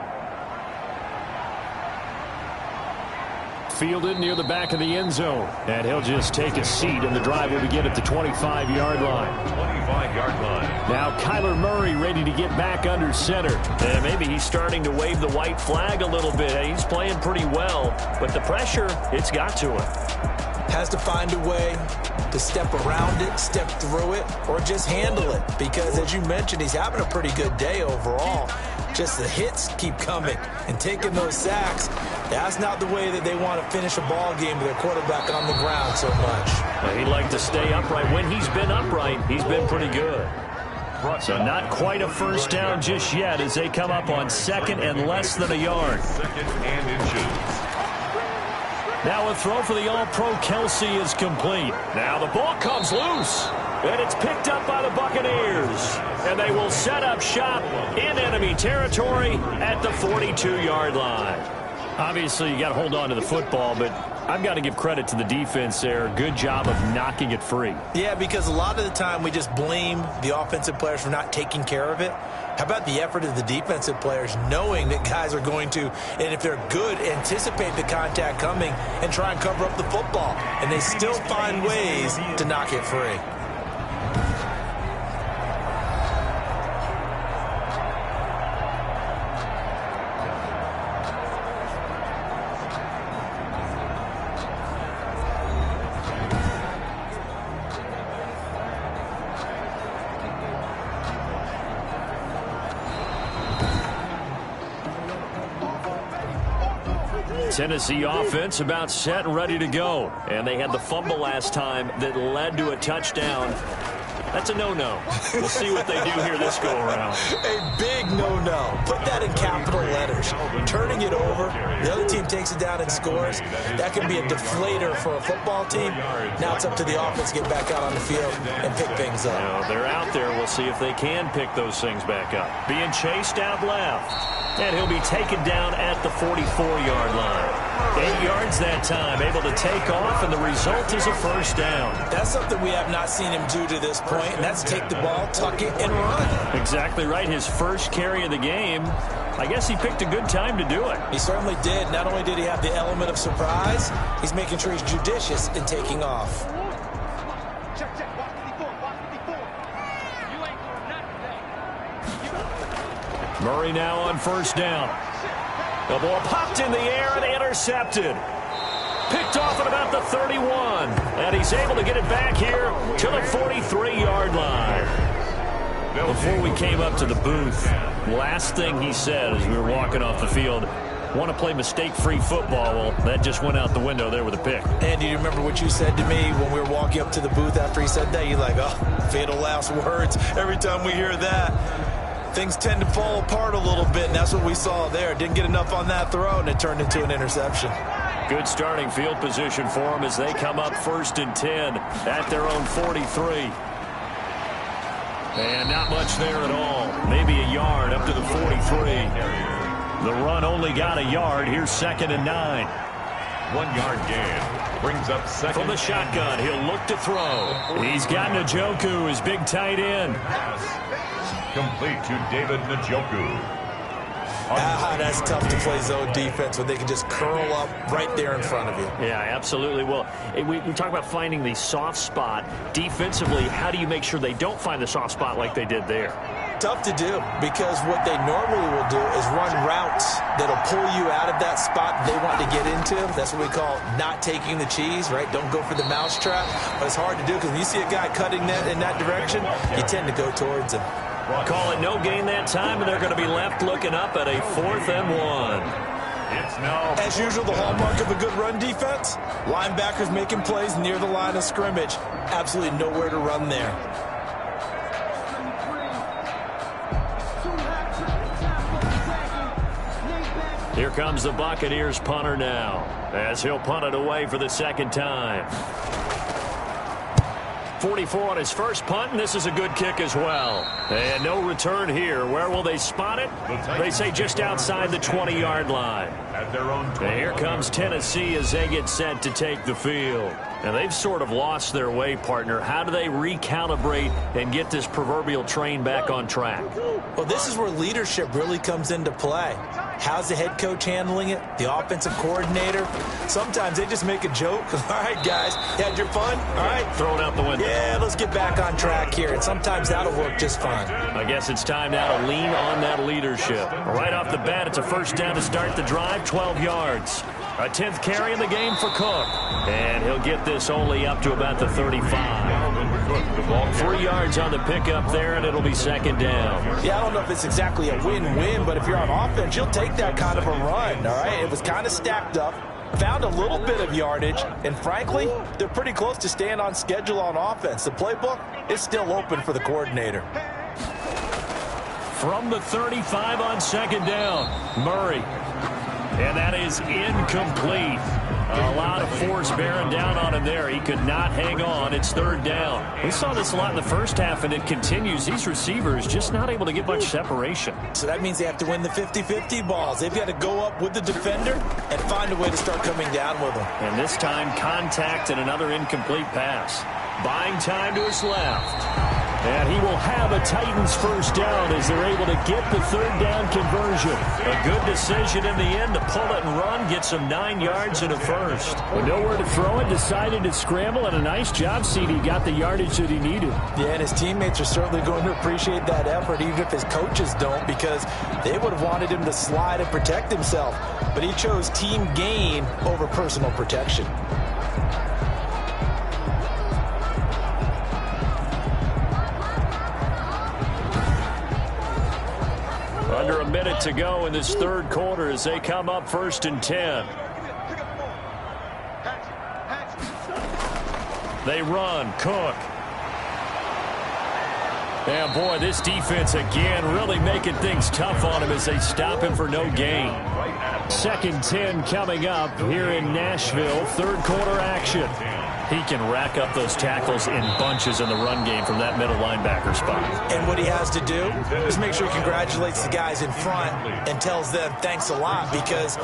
Fielded near the back of the end zone. And he'll just take a seat, and the drive will begin at the 25-yard line.
25-yard line.
Now Kyler Murray ready to get back under center. And maybe he's starting to wave the white flag a little bit. He's playing pretty well, but the pressure, it's got to him.
Has to find a way to step around it, step through it, or just handle it. Because as you mentioned, he's having a pretty good day overall. Just the hits keep coming and taking those sacks. That's not the way that they want to finish a ball game with their quarterback on the ground so much.
He'd like to stay upright. When he's been upright, he's been pretty good. So not quite a first down just yet as they come up on second and less than a yard.
Second and inches.
Now a throw for the All-Pro Kelsey is complete. Now the ball comes loose, and it's picked up by the Buccaneers. And they will set up shop in enemy territory at the 42-yard line. Obviously, you got to hold on to the football, but I've got to give credit to the defense there. Good job of knocking it free.
Yeah, because a lot of the time we just blame the offensive players for not taking care of it. How about the effort of the defensive players knowing that guys are going to, and if they're good, anticipate the contact coming and try and cover up the football. And they still find ways to knock it free.
Tennessee offense about set and ready to go. And they had the fumble last time that led to a touchdown. That's a no-no. We'll see what they do here this go-around.
A big no-no. Put that in capital letters. Turning it over, the other team takes it down and scores. That can be a deflator for a football team. Now it's up to the offense to get back out on the field and pick things up.
Now they're out there. We'll see if they can pick those things back up. Being chased out left. And he'll be taken down at the 44-yard line. 8 yards that time, able to take off, and the result is a first down.
That's something we have not seen him do to this point, and that's take the ball, tuck it, and run.
Exactly right. His first carry of the game. I guess he picked a good time to do it.
He certainly did. Not only did he have the element of surprise, he's making sure he's judicious in taking off.
Murray now on first down. The ball popped in the air and intercepted. Picked off at about the 31. And he's able to get it back here to the 43-yard line. Before we came up to the booth, last thing he said as we were walking off the field, want to play mistake-free football. Well, that just went out the window there with a pick.
And do you remember what you said to me when we were walking up to the booth after he said that? You're like, oh, fatal last words. Every time we hear that, things tend to fall apart a little bit, and that's what we saw there. Didn't get enough on that throw, and it turned into an interception.
Good starting field position for them as they come up 1st and 10 at their own 43. And not much there at all. Maybe a yard up to the 43. The run only got a yard. Here's 2nd and 9.
1 yard gain. Brings up second.
From the shotgun, he'll look to throw. He's got Njoku, his big tight end.
Complete to David Njoku.
That's tough to play zone defense when they can just curl up right there in front of you.
Yeah, absolutely. Well, we talk about finding the soft spot. Defensively, how do you make sure they don't find the soft spot like they did there?
Tough to do, because what they normally will do is run routes that'll pull you out of that spot they want to get into. That's what we call not taking the cheese, right? Don't go for the mousetrap. But it's hard to do because when you see a guy cutting that in that direction, you tend to go towards him.
Call it no gain that time, and they're going to be left looking up at a 4th and 1.
It's now.
As usual, the hallmark of a good run defense, linebackers making plays near the line of scrimmage. Absolutely nowhere to run there.
Here comes the Buccaneers punter now, as he'll punt it away for the 2nd time. 44 on his first punt, and this is a good kick as well. And no return here. Where will they spot it? They say just outside the 20-yard line.
At their own 20.
And here comes Tennessee as they get set to take the field. And they've sort of lost their way, partner. How do they recalibrate and get this proverbial train back on track?
Well, this is where leadership really comes into play. How's the head coach handling it? The offensive coordinator? Sometimes they just make a joke. All right, guys, you had your fun? All right.
Throw it out the window.
Yeah, let's get back on track here. And sometimes that'll work just fine.
I guess it's time now to lean on that leadership. Right off the bat, it's a first down to start the drive, 12 yards. A 10th carry in the game for Cook. And he'll get this only up to about the 35. 3 yards on the pickup there, and it'll be 2nd down.
Yeah, I don't know if it's exactly a win-win, but if you're on offense, you'll take that kind of a run, all right? It was kind of stacked up, found a little bit of yardage, and frankly, they're pretty close to staying on schedule on offense. The playbook is still open for the coordinator.
from the 35 on second down. Murray. And that is incomplete. A lot of force bearing down on him there. He could not hang on. It's third down. We saw this a lot in the first half, and it continues. These receivers just not able to get much separation.
So that means they have to win the 50-50 balls. They've got to go up with the defender and find a way to start coming down with them.
And this time, contact and another incomplete pass. Buying time to his left. And he will have a Titans first down as they're able to get the third down conversion. A good decision in the end to pull it and run, get some 9 yards and a first. With nowhere to throw it, decided to scramble, and a nice job, CD. Got the yardage that he needed.
Yeah, and his teammates are certainly going to appreciate that effort, even if his coaches don't, because they would have wanted him to slide and protect himself. But he chose team gain over personal protection.
Under a minute to go in this third quarter as they come up 1st and 10. They run. Cook. And, boy, this defense again really making things tough on him as they stop him for no gain. 2nd 10 coming up here in Nashville. Third quarter action. He can rack up those tackles in bunches in the run game from that middle linebacker spot.
And what he has to do is make sure he congratulates the guys in front and tells them thanks a lot, because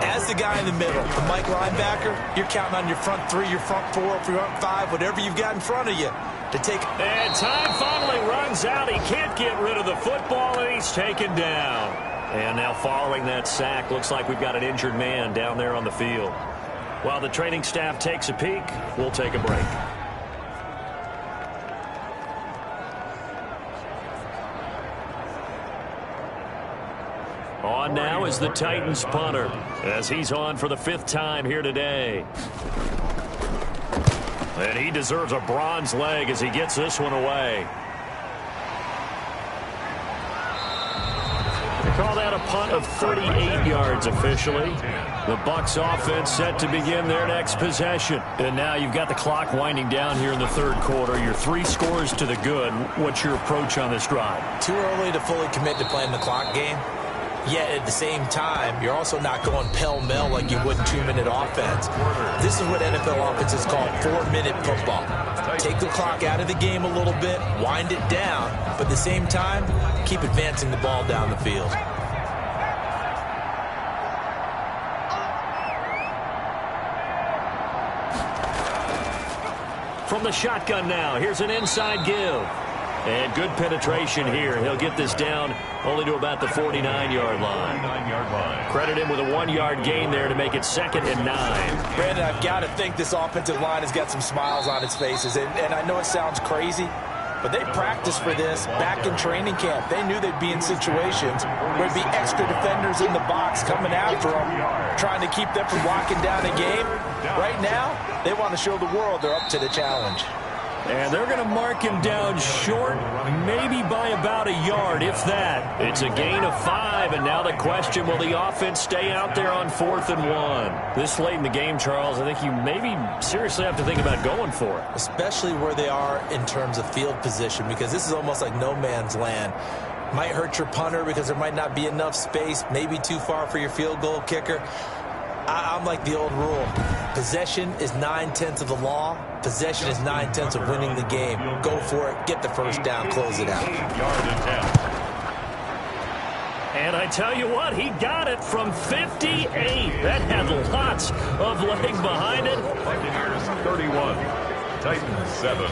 as the guy in the middle, the Mike linebacker, you're counting on your front 3, your front 4, your front 5, whatever you've got in front of you to take.
And time finally runs out. He can't get rid of the football, and he's taken down. And now following that sack, looks like we've got an injured man down there on the field. While the training staff takes a peek, we'll take a break. On now is the Titans punter, as he's on for the 5th time here today. And he deserves a bronze leg as he gets this one away. They call that a punt of 38 yards officially. The Bucs offense set to begin their next possession. And now you've got the clock winding down here in the third quarter. Your 3 scores to the good. What's your approach on this drive?
Too early to fully commit to playing the clock game. Yet at the same time, you're also not going pell-mell like you would in 2-minute offense. This is what NFL offenses call 4-minute football. Take the clock out of the game a little bit, wind it down, but at the same time, keep advancing the ball down the field.
From the shotgun now, here's an inside give. And good penetration here. He'll get this down only to about the 49-yard line. Credit him with a 1-yard gain there to make it 2nd and 9.
Brandon, I've got to think this offensive line has got some smiles on its faces. And I know it sounds crazy, but they practiced for this back in training camp. They knew they'd be in situations where there'd be extra defenders in the box coming after them, trying to keep them from locking down a game. Right now, they want to show the world they're up to the challenge.
And they're going to mark him down short, maybe by about a yard, if that. It's a gain of 5, and now the question, will the offense stay out there on 4th and 1? This late in the game, Charles, I think you maybe seriously have to think about going for it.
Especially where they are in terms of field position, because this is almost like no man's land. Might hurt your punter because there might not be enough space, maybe too far for your field goal kicker. I'm like the old rule. Possession is 9/10 of the law. Possession is 9/10 of winning the game. Go for it. Get the first down. Close it out.
And I tell you what, he got it from 58. That had lots of leg behind it.
Buccaneers 31, Titans 7.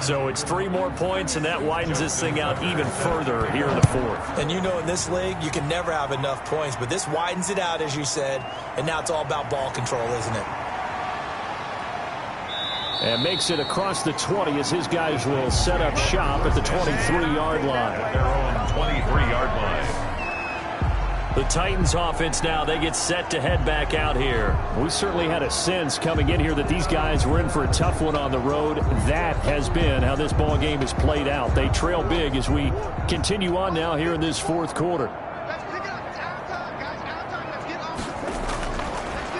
So it's 3 more points, and that widens this thing out even further here in the 4th.
And you know, in this league, you can never have enough points, but this widens it out, as you said, and now it's all about ball control, isn't it?
And makes it across the 20 as his guys will set up shop at the 23-yard line.
Their own 23-yard line.
The Titans offense now, they get set to head back out here. We certainly had a sense coming in here that these guys were in for a tough one on the road. That has been how this ball game has played out. They trail big as we continue on now here in this 4th quarter.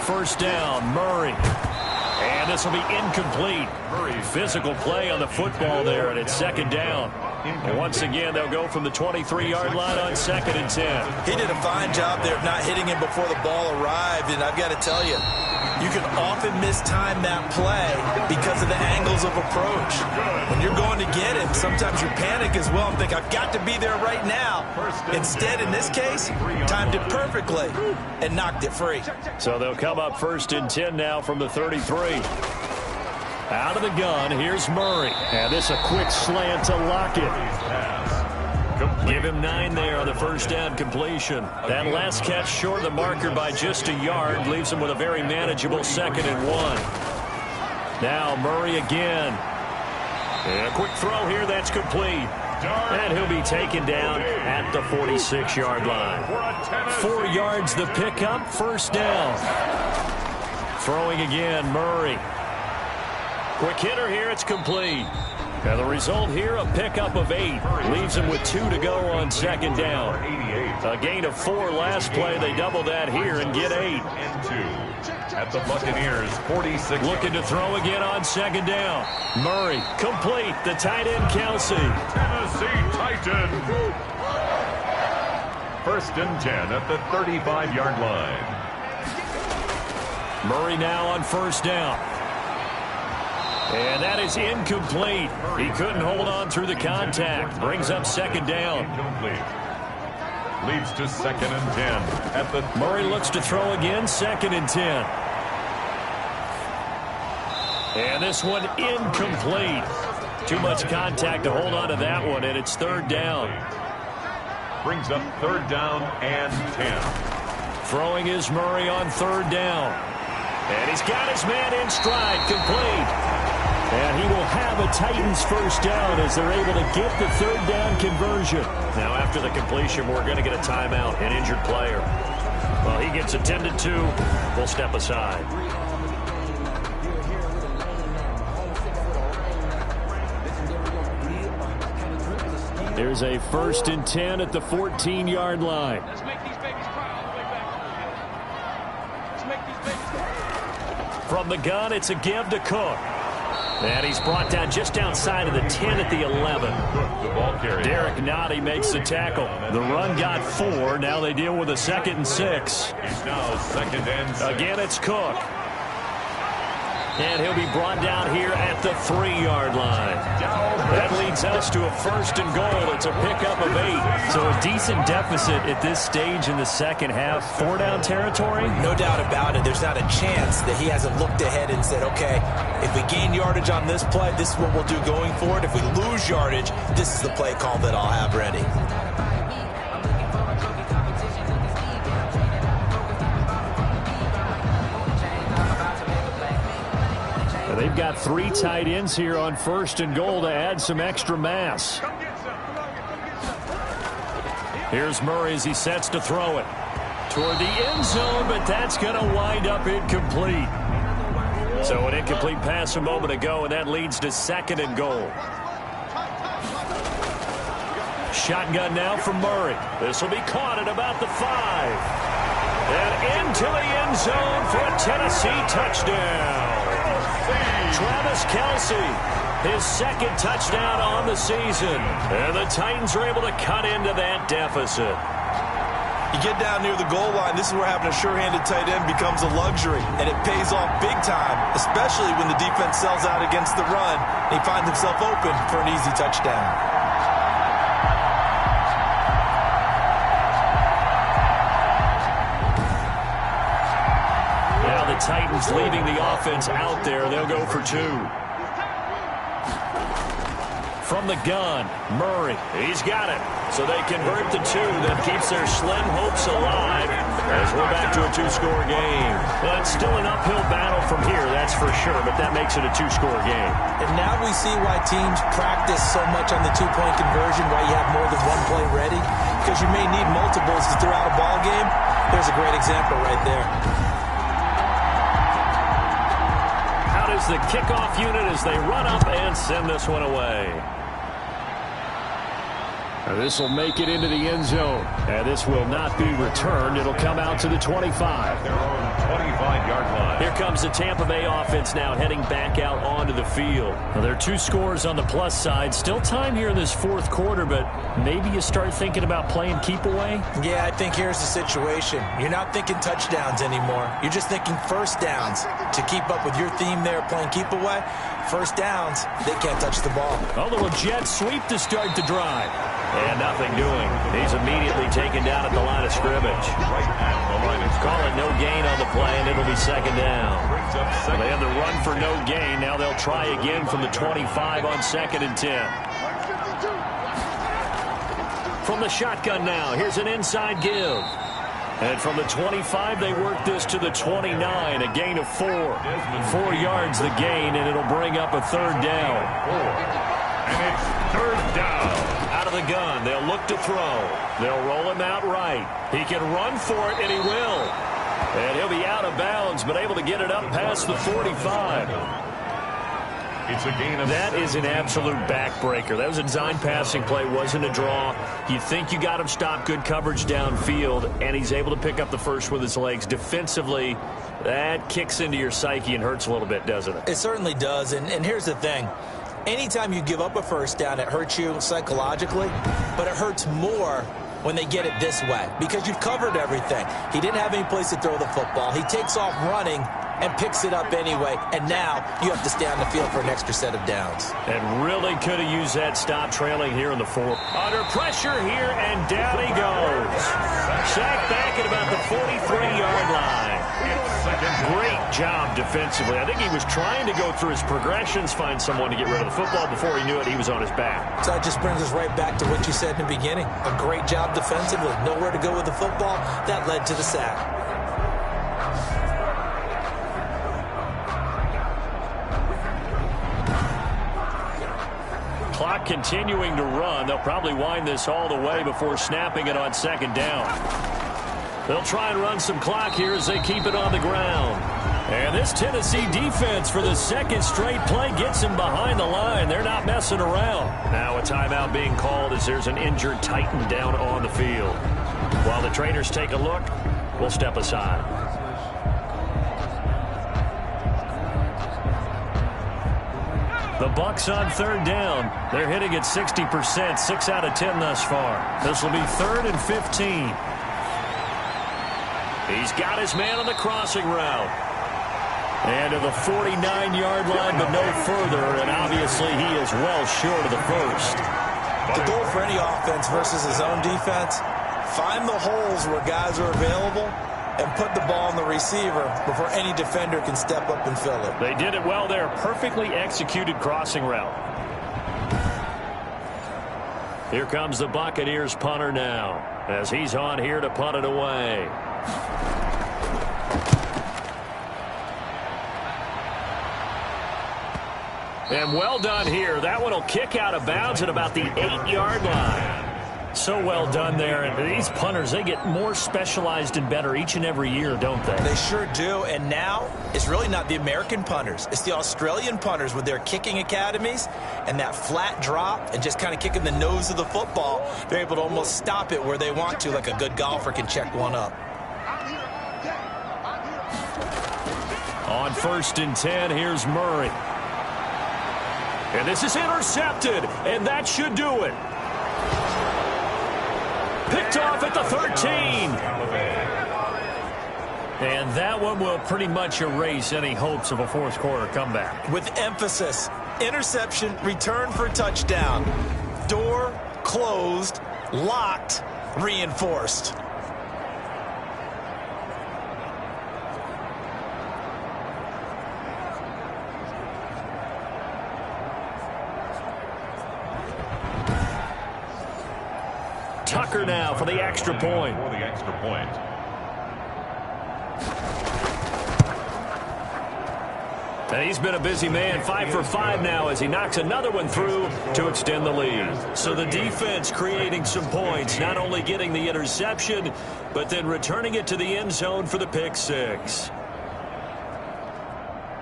First down, Murray. And this will be incomplete. Physical play on the football there, and it's second down. And once again, they'll go from the 23-yard line on 2nd and 10.
He did a fine job there of not hitting him before the ball arrived, and I've got to tell you, you can often mistime that play because of the angles of approach. When you're going to get him, sometimes you panic as well and think, I've got to be there right now. Instead, in this case, timed it perfectly and knocked it free.
So they'll come up 1st and 10 now from the 33. Out of the gun, here's Murray. And this a quick slant to Lockett. Give him 9 there on the first down completion. That last catch short of the marker by just a yard leaves him with a very manageable 2nd and 1. Now Murray again. And a quick throw here, that's complete. And he'll be taken down at the 46-yard line. 4 yards the pickup, first down. Throwing again, Murray. Quick hitter here, it's complete. And the result here, a pickup of 8. Leaves him with 2 to go on 2nd down. A gain of 4 last play. They double that here and get 8.
At the Buccaneers, 46.
Looking to throw again on 2nd down. Murray, complete. The tight end, Kelsey.
Tennessee Titan. 1st and 10 at the 35-yard line.
Murray now on 1st down. And that is incomplete. He couldn't hold on through the contact. Brings up 2nd down.
Incomplete. Leads to 2nd and 10 at the...
Murray looks to throw again, 2nd and 10. And this one incomplete. Too much contact to hold on to that one, and it's 3rd down.
Brings up 3rd down and 10.
Throwing is Murray on 3rd down. And he's got his man in stride, complete. And he will have a Titans first down as they're able to get the 3rd down conversion. Now after the completion, we're going to get a timeout, an injured player. Well, he gets attended to. We'll step aside. There's a 1st and 10 at the 14-yard line.
Let's make these babies cry all the way back. Let's make these babies cry.
From the gun, it's a give to Cook. And he's brought down just outside of the 10 at the 11.
The ball carrier.
Derek Nottie makes the tackle. The run got 4. Now they deal with a 2nd and 6.
He's now 2nd and 6.
Again, it's Cook. And he'll be brought down here at the 3-yard line. That leads us to a 1st and goal. It's a pickup of 8. So a decent deficit at this stage in the second half. 4-down territory?
No doubt about it. There's not a chance that he hasn't looked ahead and said, okay, if we gain yardage on this play, this is what we'll do going forward. If we lose yardage, this is the play call that I'll have ready.
They've got 3 tight ends here on 1st and goal to add some extra mass. Here's Murray as he sets to throw it toward the end zone, but that's going to wind up incomplete. So an incomplete pass a moment ago, and that leads to 2nd and goal. Shotgun now from Murray. This will be caught at about the 5. And into the end zone for a Tennessee touchdown. Travis Kelce, his 2nd touchdown on the season. And the Titans are able to cut into that deficit.
You get down near the goal line, this is where having a sure-handed tight end becomes a luxury. And it pays off big time, especially when the defense sells out against the run. And he finds himself open for an easy touchdown.
Titans leaving the offense out there. They'll go for 2. From the gun, Murray. He's got it. So they convert the 2. That keeps their slim hopes alive as we're back to a 2-score game. Well, it's still an uphill battle from here, that's for sure, but that makes it a 2-score game.
And now we see why teams practice so much on the 2-point conversion, why you have more than one play ready, because you may need multiples throughout a ball game. There's a great example right there.
The kickoff unit as they run up and send this one away. This will make it into the end zone. And this will not be returned. It'll come out to the 25.
Their own 25-yard line.
Here comes the Tampa Bay offense now heading back out onto the field. Now, there are 2 scores on the plus side. Still time here in this fourth quarter, but maybe you start thinking about playing keep away?
Yeah, I think here's the situation. You're not thinking touchdowns anymore. You're just thinking first downs. To keep up with your theme there, playing keep away, first downs, they can't touch the ball.
A little jet sweep to start the drive. And nothing doing. He's immediately taken down at the line of scrimmage.
Right at the line of
Call it no gain on the play, and it'll be second down.
brings up second.
They had the run for no gain. Now they'll try again from the 25 on 2nd and 10. From the shotgun now, here's an inside give. And from the 25, they work this to the 29, a gain of 4. 4 yards the gain, and it'll bring up a third down.
4. And it's third down.
Out of the gun, they'll look to throw. They'll roll him out right. He can run for it, and he will. And he'll be out of bounds, but able to get it up past the 45.
It's a gain of
That is an absolute backbreaker. That was a design passing play, wasn't a draw. You think you got him stopped, good coverage downfield, and he's able to pick up the first with his legs. Defensively, that kicks into your psyche and hurts a little bit, doesn't it?
It certainly does, and here's the thing. Anytime you give up a first down, it hurts you psychologically, but it hurts more when they get it this way because you've covered everything. He didn't have any place to throw the football. He takes off running and picks it up anyway, and now you have to stay on the field for an extra set of downs.
And really could have used that stop trailing here in the 4th. Under pressure here, and down he goes. Sacked back at about the 43-yard line. Great job defensively. I think he was trying to go through his progressions, find someone to get rid of the football. Before he knew it, he was on his back.
So that just brings us right back to what you said in the beginning. A great job defensively. Nowhere to go with the football. That led to the sack.
Clock continuing to run. They'll probably wind this all the way before snapping it on 2nd down. They'll try and run some clock here as they keep it on the ground. And this Tennessee defense for the 2nd straight play gets him behind the line. They're not messing around. Now a timeout being called as there's an injured Titan down on the field. While the trainers take a look, we'll step aside. The Bucs on 3rd down. They're hitting at 60%, 6 out of 10 thus far. This will be 3rd and 15. He's got his man on the crossing route. And to the 49-yard line, but no further. And obviously, he is well short of the first.
The goal for any offense versus his own defense, find the holes where guys are available and put the ball on the receiver before any defender can step up and fill it.
They did it well there. Perfectly executed crossing route. Here comes the Buccaneers punter now as he's on here to punt it away. And well done here. That one will kick out of bounds at about the 8-yard line. So well done there. And these punters, they get more specialized and better each and every year, don't they?
They sure do. And now it's really not the American punters. It's the Australian punters with their kicking academies and that flat drop and just kind of kicking the nose of the football. They're able to almost stop it where they want to, like a good golfer can check one up.
On 1st and 10, here's Murray. And this is intercepted, and that should do it. Picked off at the 13. And that one will pretty much erase any hopes of a 4th quarter comeback.
With emphasis, interception, return for touchdown. Door closed, locked, reinforced.
Tucker now for the extra point.
For the extra point.
And he's been a busy man, 5 for 5 now as he knocks another one through to extend the lead. So the defense creating some points, not only getting the interception, but then returning it to the end zone for the pick 6.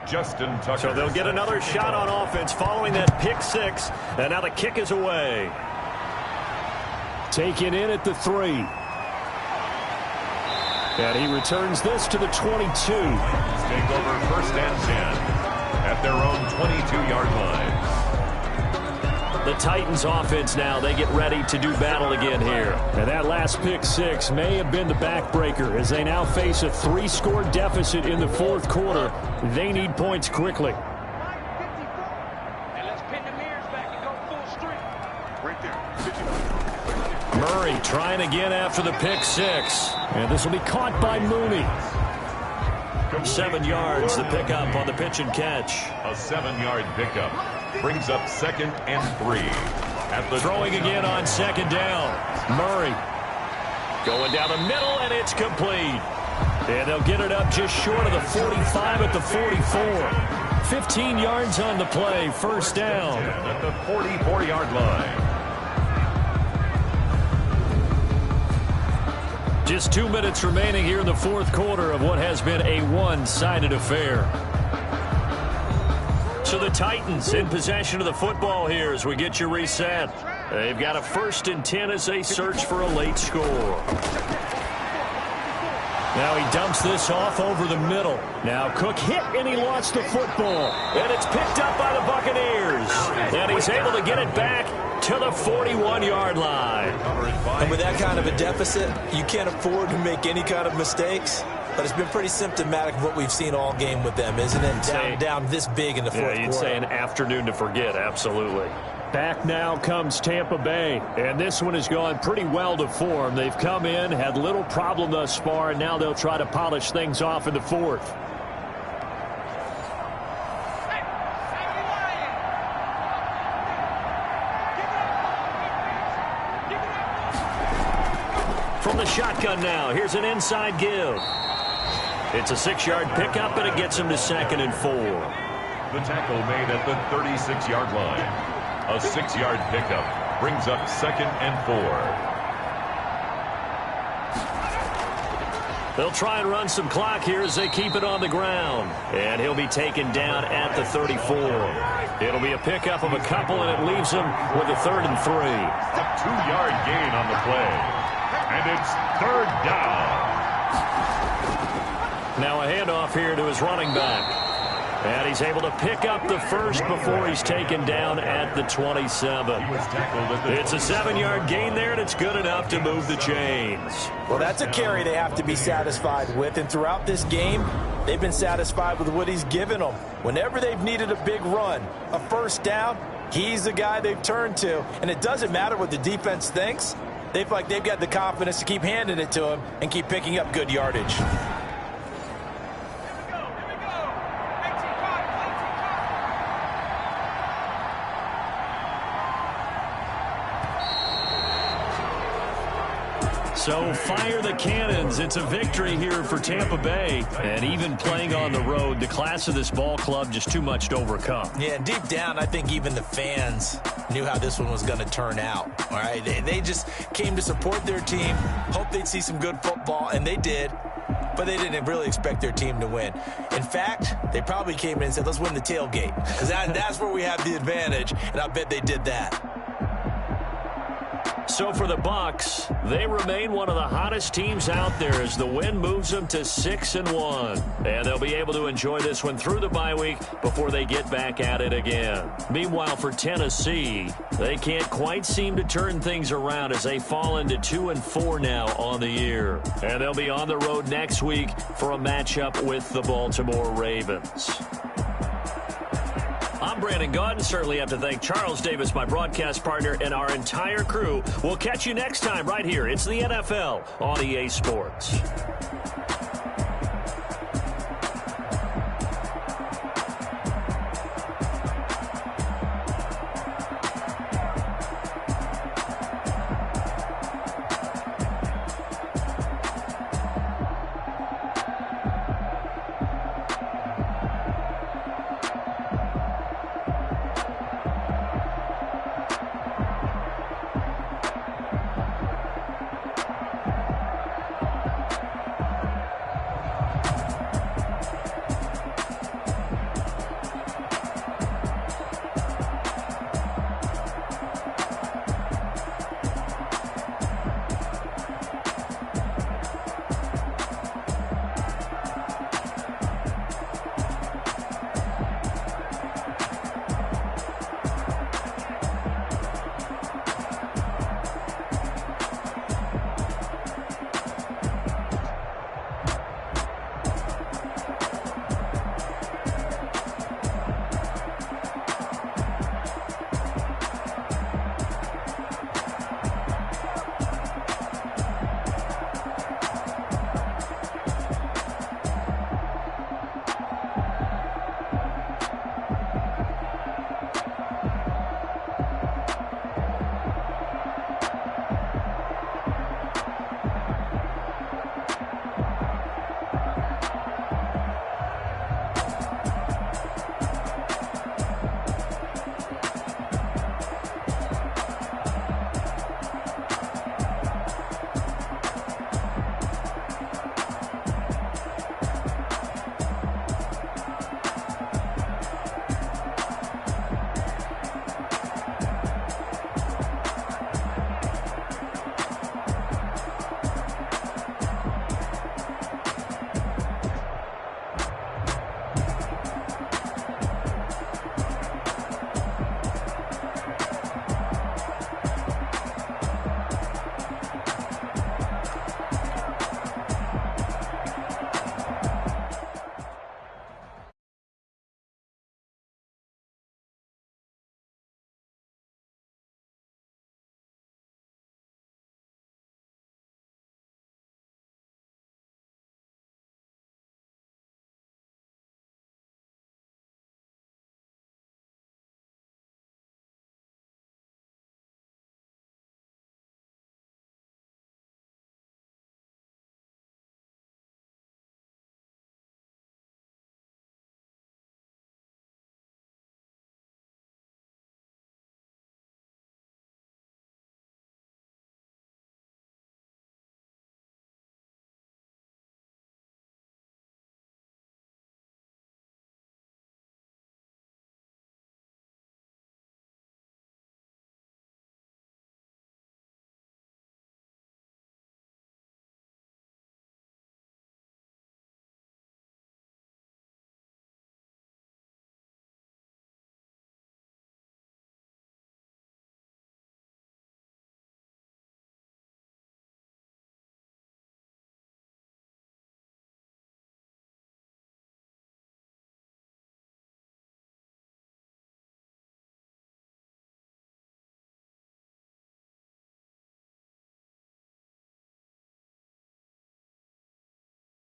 Justin Tucker.
So they'll get another shot on offense following that pick 6, and now the kick is away. taken in at the 3. And he returns this to the 22.
Take over 1st and 10 at their own 22-yard line.
The Titans offense now, they get ready to do battle again here. And that last pick 6 may have been the backbreaker as they now face a 3-score deficit in the 4th quarter. They need points quickly. Murray trying again after the pick 6. And this will be caught by Mooney. 7 yards, the pickup on the pitch and catch.
A 7-yard pickup brings up 2nd and 3. At the
throwing again on 2nd down. Murray going down the middle, and it's complete. And they'll get it up just short of the 45 at the 44. 15 yards on the play, 1st down.
At the 44-yard line.
Just 2 minutes remaining here in the 4th quarter of what has been a one-sided affair. So the Titans in possession of the football here as we get you reset. They've got a 1st and 10 as they search for a late score. Now he dumps this off over the middle. Now Cook hit and he lost the football. And it's picked up by the Buccaneers. And he's able to get it back to the 41-yard line.
And with that kind of a deficit, you can't afford to make any kind of mistakes. But it's been pretty symptomatic of what we've seen all game with them, isn't it? Down this big in the 4th quarter.
Yeah, you'd say an afternoon to forget, absolutely. Back now comes Tampa Bay, and this one has gone pretty well to form. They've come in, had little problem thus far, and now they'll try to polish things off in the 4th. From the shotgun now, here's an inside give. It's a 6-yard pickup, and it gets him to 2nd and 4.
The tackle made at the 36-yard line. A 6-yard pickup brings up 2nd and 4.
They'll try and run some clock here as they keep it on the ground. And he'll be taken down at the 34. It'll be a pickup of a couple, and it leaves him with a 3rd and 3.
A 2-yard gain on the play. And it's 3rd down. Now a handoff here to his running back. And he's able to pick up the 1st before he's taken down at the 27.
It's a 7-yard gain there, and it's good enough to move the chains.
Well, that's a carry they have to be satisfied with. And throughout this game, they've been satisfied with what he's given them. Whenever they've needed a big run, a 1st down, he's the guy they've turned to. And it doesn't matter what the defense thinks. They feel like they've got the confidence to keep handing it to him and keep picking up good yardage.
So fire the cannons. It's a victory here for Tampa Bay. And even playing on the road, the class of this ball club just too much to overcome.
Yeah, deep down, I think even the fans knew how this one was going to turn out. All right, they just came to support their team, hoped they'd see some good football, and they did. But they didn't really expect their team to win. In fact, they probably came in and said, let's win the tailgate. Because that's where we have the advantage, and I bet they did that.
So for the Bucs, they remain one of the hottest teams out there as the win moves them to 6-1. And they'll be able to enjoy this one through the bye week before they get back at it again. Meanwhile, for Tennessee, they can't quite seem to turn things around as they fall into 2-4 now on the year. And they'll be on the road next week for a matchup with the Baltimore Ravens. I'm Brandon Gaudin. Certainly have to thank Charles Davis, my broadcast partner, and our entire crew. We'll catch you next time right here. It's the NFL on EA Sports.